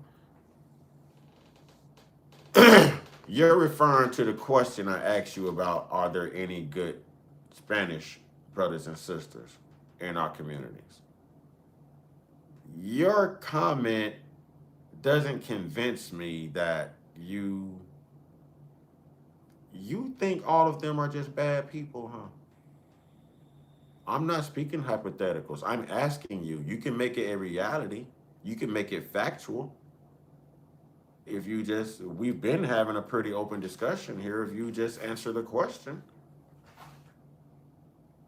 You're referring to the question I asked you about, are there any good Spanish brothers and sisters in our communities? Your comment doesn't convince me that you think all of them are just bad people, huh? I'm not speaking hypotheticals. I'm asking you. You can make it a reality. You can make it factual. If you just, we've been having a pretty open discussion here. If you just answer the question,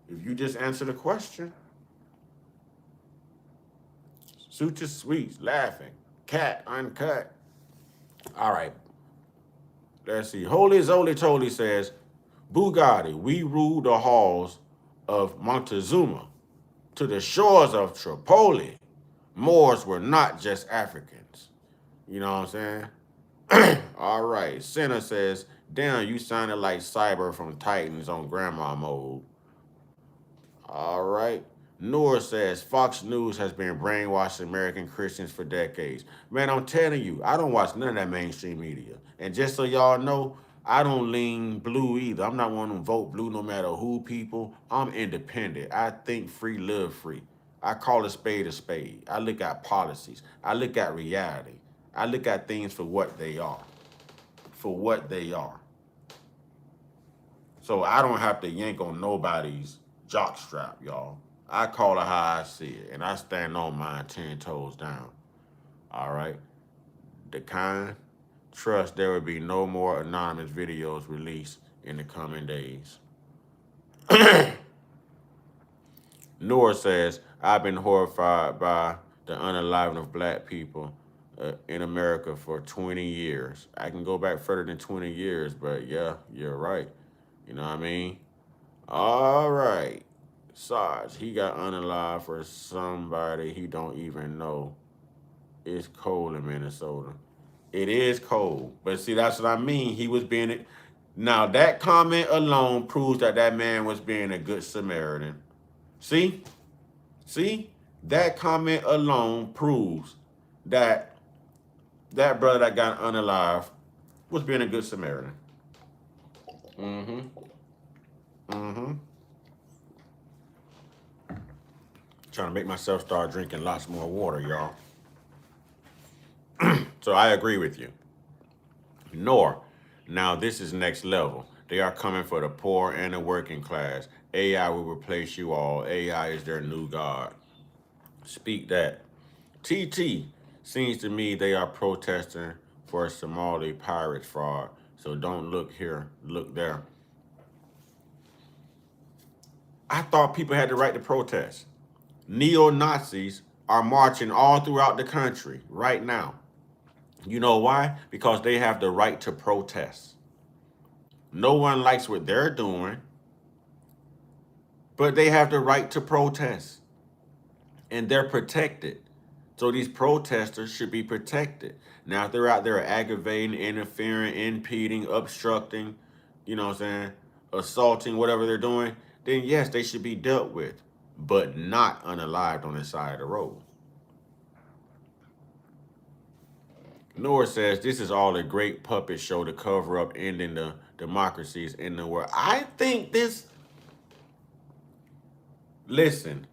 if you just answer the question, Suture Sweets laughing, cat uncut. All right, let's see. Holy Zoli Toli says, Bugatti, we ruled the halls of Montezuma to the shores of Tripoli. Moors were not just Africans. You know what I'm saying? All right. Senna says, damn, you sounded like Cyber from Titans on grandma mode. All right. Noor says, Fox News has been brainwashing American Christians for decades. Man, I'm telling you, I don't watch none of that mainstream media. And just so y'all know, I don't lean blue either. I'm not one to vote blue no matter who people. I'm independent. I think free, live free. I call a spade a spade. I look at policies. I look at reality. I look at things for what they are. For what they are. So I don't have to yank on nobody's jockstrap, y'all. I call it how I see it, and I stand on mine 10 toes down. All right? The kind, trust there will be no more anonymous videos released in the coming days. Noor says, I've been horrified by the unaliving of black people in America for 20 years. I can go back further than 20 years, but yeah, you're right. You know what I mean? All right. Sarge, he got unalived for somebody he don't even know. It's cold in Minnesota. It is cold. But see, that's what I mean. He was being... Now, that comment alone proves that that man was being a good Samaritan. See? See? That comment alone proves that that brother that got unalived was being a good Samaritan. Mm-hmm. Mm-hmm. Trying to make myself start drinking lots more water, y'all. So I agree with you. Nor, now this is next level. They are coming for the poor and the working class. AI will replace you all. AI is their new god. Speak that. TT, seems to me they are protesting for a Somali pirate fraud. So don't look here, look there. I thought people had the right to protest. Neo Nazis are marching all throughout the country right now. You know why? Because they have the right to protest. No one likes what they're doing, but they have the right to protest. And they're protected. So these protesters should be protected. Now, if they're out there aggravating, interfering, impeding, obstructing, you know what I'm saying, assaulting, whatever they're doing, then yes, they should be dealt with, but not unalived on the side of the road. Noor says this is all a great puppet show to cover up ending the democracies in the world. I think this, listen,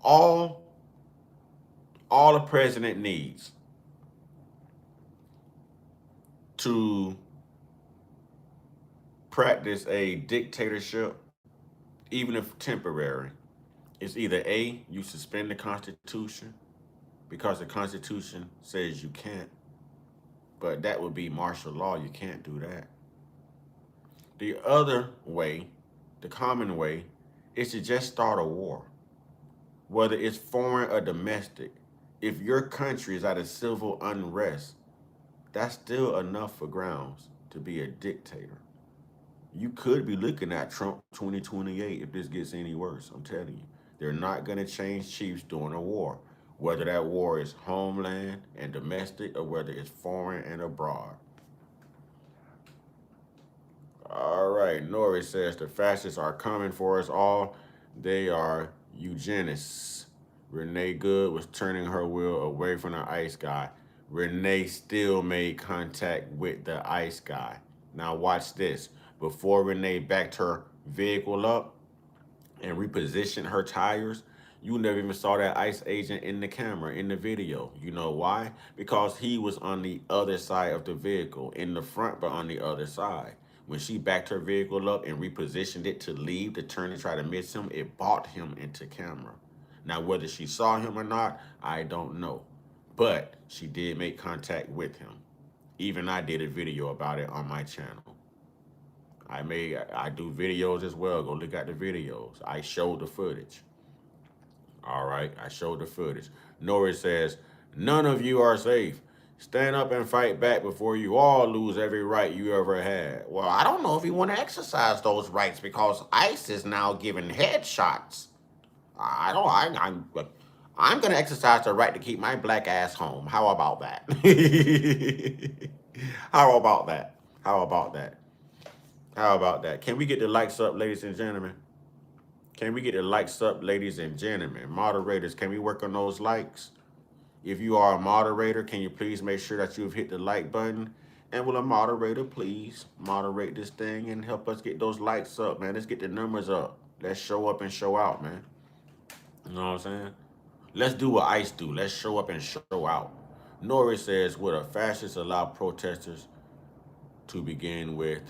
all all a president needs to practice a dictatorship, even if temporary, is either A, you suspend the Constitution because the Constitution says you can't, but that would be martial law. You can't do that. The other way, the common way, is to just start a war, whether it's foreign or domestic. If your country is at a civil unrest, that's still enough for grounds to be a dictator. You could be looking at Trump 2028 if this gets any worse. I'm telling you. They're not going to change chiefs during a war, whether that war is homeland and domestic or whether it's foreign and abroad. All right, Nori says the fascists are coming for us all. They are eugenists. Renee Good was turning her wheel away from the ice guy. Renee still made contact with the ice guy. Now watch this. Before Renee backed her vehicle up and repositioned her tires, you never even saw that ICE agent in the camera, in the video. You know why? Because he was on the other side of the vehicle, in the front, but on the other side. When she backed her vehicle up and repositioned it to leave, to turn and try to miss him, it brought him into camera. Now, whether she saw him or not, I don't know. But she did make contact with him. Even I did a video about it on my channel. I do videos as well. Go look at the videos. I showed the footage. All right, I showed the footage. Norris says, none of you are safe. Stand up and fight back before you all lose every right you ever had. Well, I don't know if you want to exercise those rights because ICE is now giving headshots. I don't. I'm going to exercise the right to keep my black ass home. How about that? How about that? How about that? How about that? Can we get the likes up, ladies and gentlemen? Can we get the likes up, ladies and gentlemen? Moderators, can we work on those likes? If you are a moderator, can you please make sure that you've hit the like button? And will a moderator please moderate this thing and help us get those likes up, man? Let's get the numbers up. Let's show up and show out, man. You know what I'm saying? Let's do what ICE do. Let's show up and show out. Norris says, would a fascist allow protesters to begin with?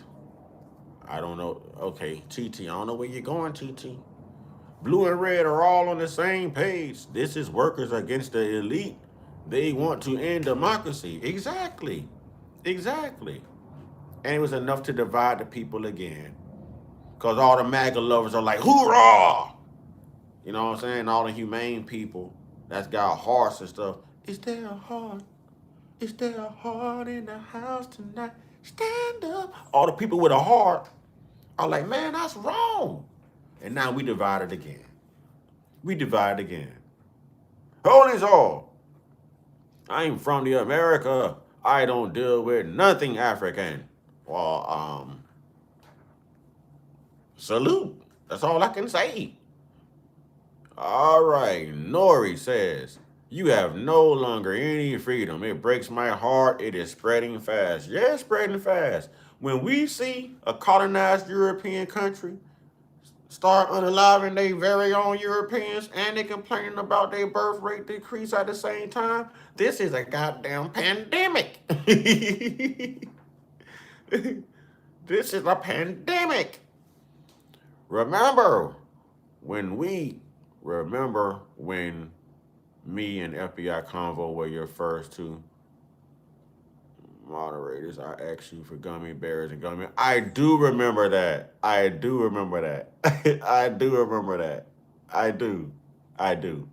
I don't know. Okay, TT, I don't know where you're going, TT. Blue and red are all on the same page. This is workers against the elite. They want to end democracy. Exactly. Exactly. And it was enough to divide the people again. Because all the MAGA lovers are like, hoorah! You know what I'm saying? All the humane people that's got hearts and stuff. Is there a heart? Is there a heart in the house tonight? Stand up. All the people with a heart are like, man, that's wrong. And now we divided again. We divide again. Holy all. I'm from the America. I don't deal with nothing African. Well, salute. That's all I can say. All right. Nori says, you have no longer any freedom. It breaks my heart. It is spreading fast. Yeah, it's spreading fast. When we see a colonized European country start unaliving their very own Europeans and they complaining about their birth rate decrease at the same time, this is a goddamn pandemic. This is a pandemic. Remember when me and FBI Convo were your first two moderators, I asked you for gummy bears and gummy. I do remember that. I do remember that. I do remember that. I do. I do.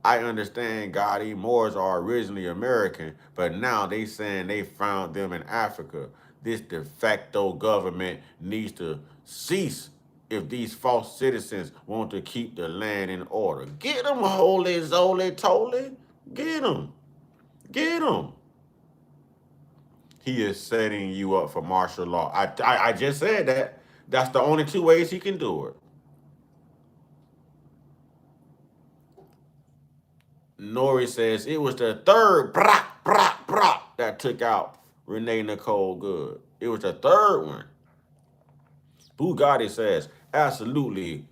I understand Gotti Moors are originally American, but now they saying they found them in Africa. This de facto government needs to cease if these false citizens want to keep the land in order. Get them, holy zoly toly. Get them. Get them. He is setting you up for martial law. I just said that. That's the only two ways he can do it. Nori says it was the third that took out Renee Nicole Good. It was the third one. Bugatti says, absolutely,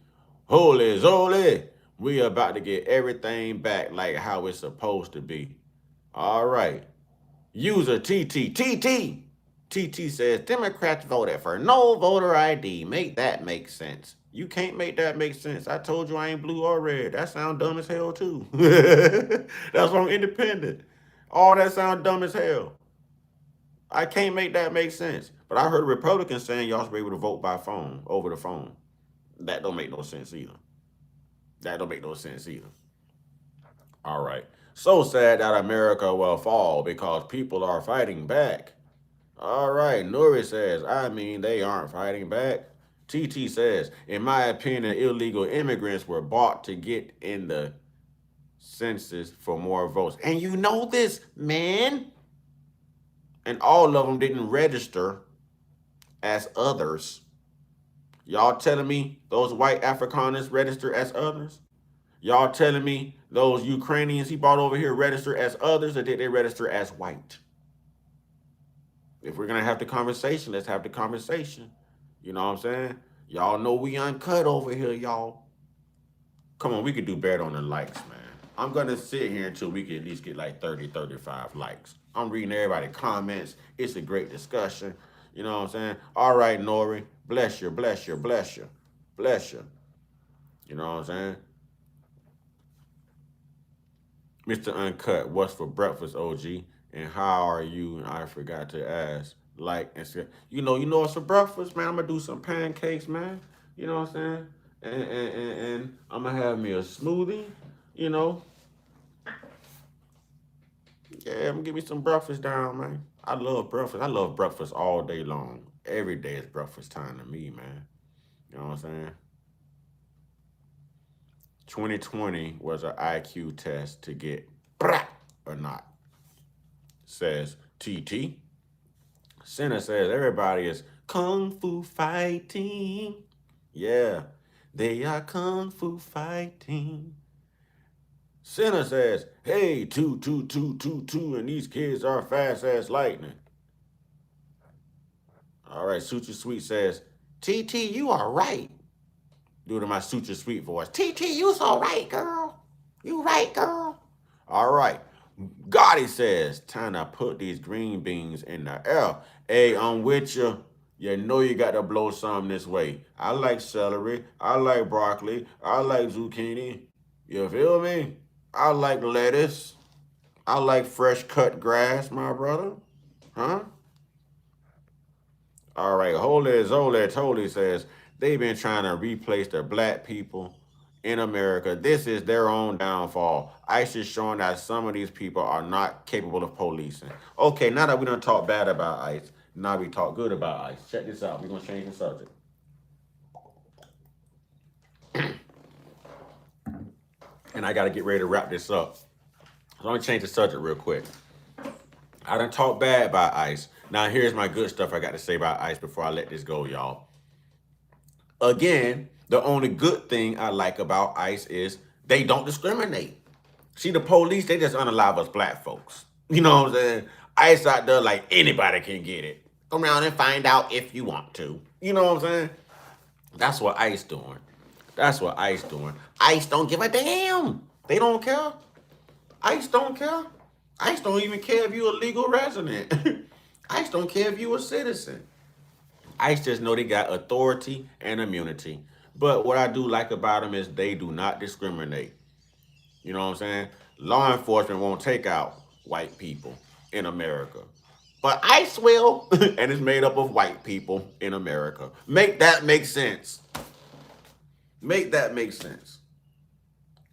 holy zoly. We about to get everything back like how it's supposed to be. All right. User TT. TT says, Democrats voted for no voter ID. Make that make sense. You can't make that make sense. I told you I ain't blue or red. That sound dumb as hell, too. That's why I'm independent. All that sound dumb as hell. I can't make that make sense. But I heard Republicans saying y'all should be able to vote by phone, over the phone. That don't make no sense either. That don't make no sense either. All right. So sad that America will fall because people are fighting back. All right. Nuri says, I mean, they aren't fighting back. TT says, in my opinion, illegal immigrants were bought to get in the census for more votes. And you know this, man. And all of them didn't register as others. Y'all telling me those white Afrikaners register as others? Y'all telling me those Ukrainians he brought over here register as others, or did they register as white? If we're going to have the conversation, let's have the conversation. You know what I'm saying? Y'all know we uncut over here, y'all. Come on, we could do better on the likes, man. I'm going to sit here until we can at least get like 30, 35 likes. I'm reading everybody's comments. It's a great discussion. You know what I'm saying? All right, Nori. Bless you, bless you, bless you, bless you. You know what I'm saying? Mr. Uncut, what's for breakfast, OG? And how are you? I forgot to ask. Like and say, you know what's for breakfast, man? I'm gonna do some pancakes, man. You know what I'm saying? And I'm gonna have me a smoothie, you know. Yeah, I'm gonna give me some breakfast down, man. I love breakfast. I love breakfast all day long. Every day is breakfast time to me, man. You know what I'm saying? 2020 was an IQ test to get or not, says TT. Senna says everybody is kung fu fighting. Yeah, they are kung fu fighting. Senna says, hey, two, and these kids are fast as lightning. All right, Sutra Sweet says, TT, you are right. Due to my Sutra Sweet voice. TT, you so right, girl. You right, girl. All right. Gotti says, time to put these green beans in the air. Hey, I'm with you. You know you got to blow some this way. I like celery. I like broccoli. I like zucchini. You feel me? I like lettuce. I like fresh cut grass, my brother. Huh? All right. Holy Zole Totally says, they've been trying to replace the black people in America. This is their own downfall. ICE is showing that some of these people are not capable of policing. Okay, now that we done talk bad about ICE, now we talk good about ICE. Check this out. We're going to change the subject. And I got to get ready to wrap this up. So I'm going to change the subject real quick. I done talk bad about ICE. Now here's my good stuff I got to say about ICE before I let this go, y'all. Again, the only good thing I like about ICE is they don't discriminate. See, the police, they just unalive us black folks. You know what I'm saying? ICE out there like anybody can get it. Come around and find out if you want to. You know what I'm saying? That's what ICE doing. That's what ICE doing. ICE don't give a damn. They don't care. ICE don't care. ICE don't even care if you're a legal resident. ICE don't care if you a citizen. ICE just know they got authority and immunity. But what I do like about them is they do not discriminate. You know what I'm saying? Law enforcement won't take out white people in America. But ICE will, and it's made up of white people in America. Make that make sense. Make that make sense.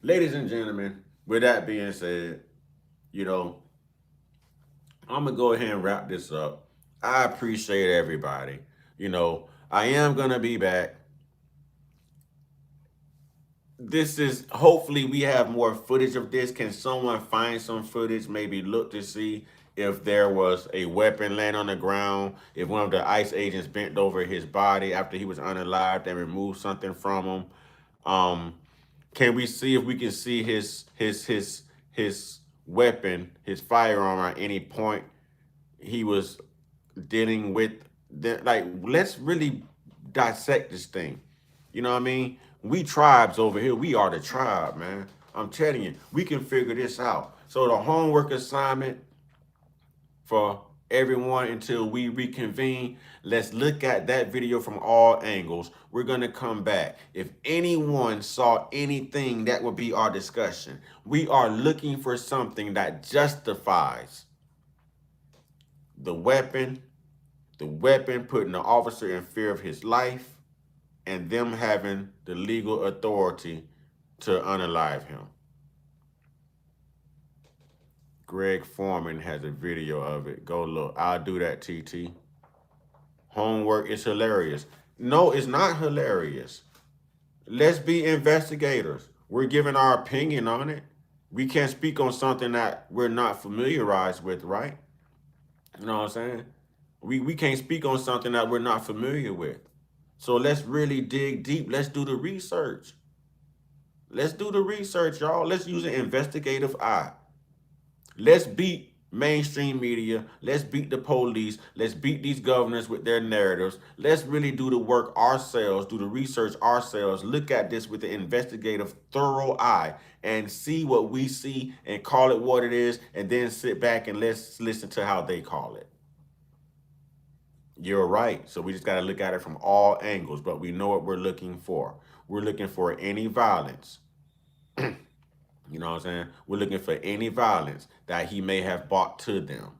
Ladies and gentlemen, with that being said, you know, I'm gonna go ahead and wrap this up. I appreciate everybody. You know, I am gonna be back. This is hopefully we have more footage of this. Can someone find some footage? Maybe look to see if there was a weapon laying on the ground. If one of the ICE agents bent over his body after he was unalived and removed something from him. Um, can we see if we can see his weapon, his firearm at any point he was dealing with like let's really dissect this thing. You know what I mean? We tribes over here, we are the tribe, man. I'm telling you, we can figure this out. So the homework assignment for everyone until we reconvene, let's look at that video from all angles. We're going to come back. If anyone saw anything, that would be our discussion. We are looking for something that justifies the weapon putting the officer in fear of his life, and them having the legal authority to unalive him. Greg Foreman has a video of it. Go look. I'll do that, TT. Homework is hilarious. No, it's not hilarious. Let's be investigators. We're giving our opinion on it. We can't speak on something that we're not familiarized with, right? You know what I'm saying? We can't speak on something that we're not familiar with. So let's really dig deep. Let's do the research. Let's do the research, y'all. Let's use an investigative eye. Let's beat mainstream media. Let's beat the police. Let's beat these governors with their narratives. Let's really do the work ourselves, do the research ourselves, look at this with an investigative, thorough eye and see what we see and call it what it is, and then sit back and let's listen to how they call it. You're right. So we just got to look at it from all angles, but we know what we're looking for. We're looking for any violence. You know what I'm saying? We're looking for any violence that he may have brought to them.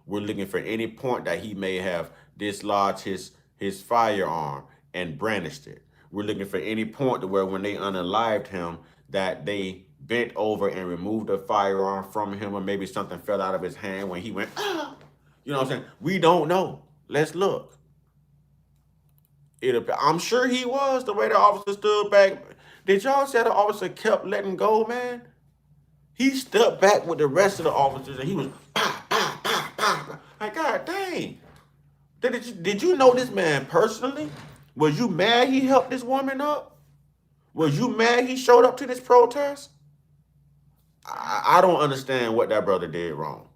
We're looking for any point that he may have dislodged his firearm and brandished it. We're looking for any point to where when they unalived him, that they bent over and removed the firearm from him, or maybe something fell out of his hand when he went, ah! You know what I'm saying? We don't know. Let's look. I'm sure he was, the way the officer stood back. Did y'all see the officer kept letting go, man? He stepped back with the rest of the officers and he was like, God dang. Did you know this man personally? Was you mad he helped this woman up? Was you mad he showed up to this protest? I don't understand what that brother did wrong.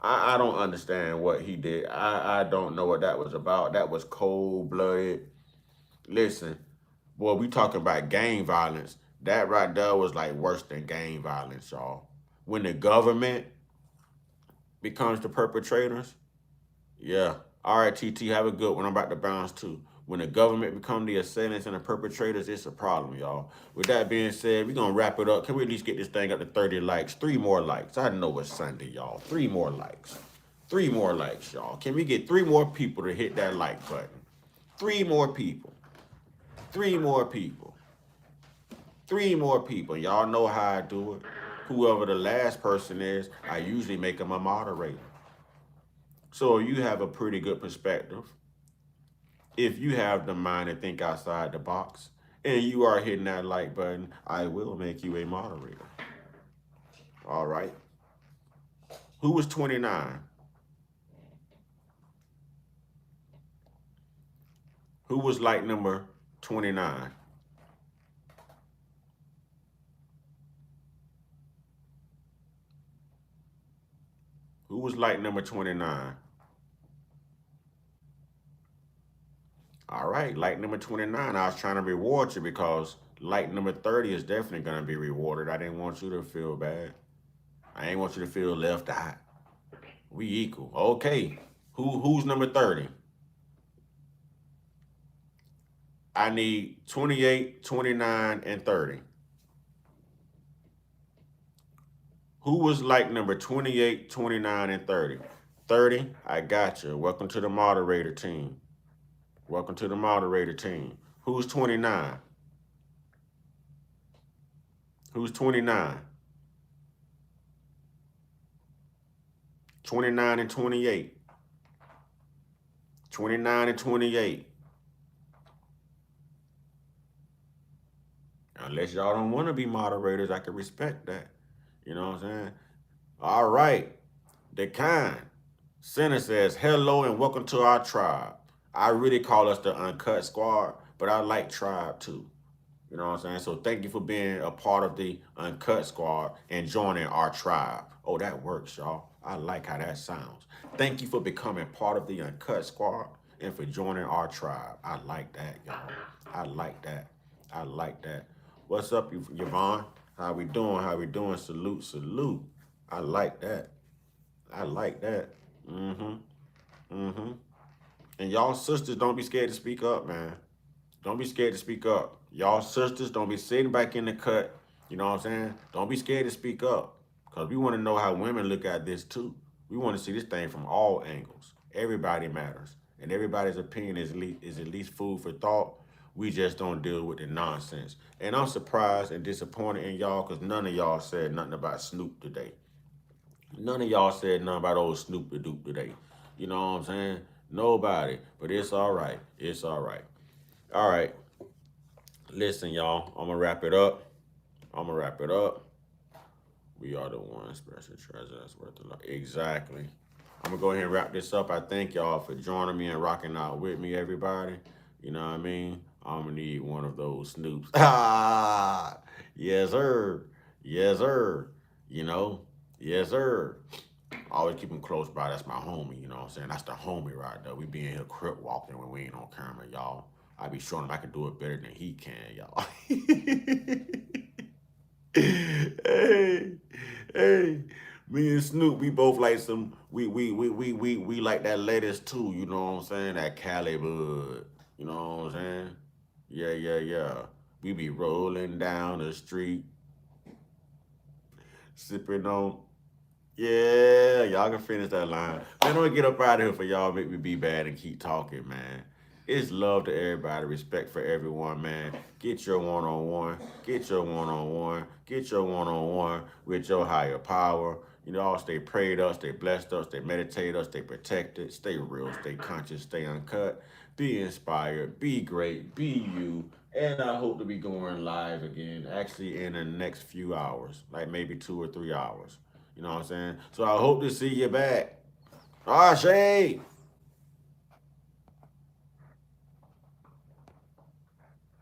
I don't understand what he did. I don't know what that was about. That was cold-blooded. Listen, boy, we talking about gang violence. That right there was like worse than gang violence, y'all. When the government becomes the perpetrators, yeah. All right, TT, have a good one. I'm about to bounce too. When the government become the assailants and the perpetrators, it's a problem, y'all. With that being said, we're going to wrap it up. Can we at least get this thing up to 30 likes? 3 more likes. I know it's Sunday, y'all. 3 more likes. 3 more likes, y'all. Can we get 3 more people to hit that like button? 3 more people. 3 more people. 3 more people. Y'all know how I do it. Whoever the last person is, I usually make them a moderator. So you have a pretty good perspective. If you have the mind to think outside the box and you are hitting that like button, I will make you a moderator. All right. Who was 29? Who was like number 29? Who was like number 29? All right, like number 29, I was trying to reward you because like number 30 is definitely going to be rewarded. I didn't want you to feel bad. I ain't want you to feel left out. We equal. Okay. Who's number 30? I need 28, 29, and 30. Who was like number 28, 29, and 30? 30, I got you. Welcome to the moderator team. Welcome to the moderator team. Who's 29? Who's 29? 29 and 28. 29 and 28. Unless y'all don't want to be moderators, I can respect that. You know what I'm saying? All right. Decline. Center says, hello and welcome to our tribe. I really call us the Uncut Squad, but I like tribe too. You know what I'm saying? So thank you for being a part of the Uncut Squad and joining our tribe. Oh, that works, y'all. I like how that sounds. Thank you for becoming part of the Uncut Squad and for joining our tribe. I like that, y'all. I like that. I like that. What's up, Yvonne? How we doing? How we doing? Salute, salute. I like that. I like that. Mm-hmm. Mm-hmm. And y'all sisters, don't be scared to speak up, man. Don't be scared to speak up. Y'all sisters, don't be sitting back in the cut. You know what I'm saying? Don't be scared to speak up. Because we want to know how women look at this too. We want to see this thing from all angles. Everybody matters. And everybody's opinion is at least food for thought. We just don't deal with the nonsense. And I'm surprised and disappointed in y'all because none of y'all said nothing about Snoop today. None of y'all said nothing about old Snoop the Doop today. You know what I'm saying? Nobody. But it's all right. It's all right. All right. Listen, y'all. I'm going to wrap it up. I'm going to wrap it up. We are the one special treasure that's worth a lot. Exactly. I'm going to go ahead and wrap this up. I thank y'all for joining me and rocking out with me, everybody. You know what I mean? I'm going to need one of those Snoops. Ah, yes, sir. Yes, sir. You know? Yes, sir. I always keep him close by. That's my homie, you know what I'm saying? That's the homie right there. We be in here crip walking when we ain't on camera, y'all. I be showing him I can do it better than he can, y'all. Hey, hey. Me and Snoop, we both like some we like that lettuce too, you know what I'm saying? That Cali bud. You know what I'm saying? Yeah, yeah, yeah. We be rolling down the street, sipping on. Yeah, y'all can finish that line. Man, don't get up out of here for y'all make me be bad and keep talking, man. It's love to everybody, respect for everyone, man. Get your one-on-one, get your one-on-one, get your one-on-one with your higher power. You know, all stay prayed up, stay blessed up, stay meditated up, stay protected, stay real, stay conscious, stay uncut, be inspired, be great, be you. And I hope to be going live again, actually in the next few hours, like maybe 2 or 3 hours. You know what I'm saying? So I hope to see you back. Ah, Shay.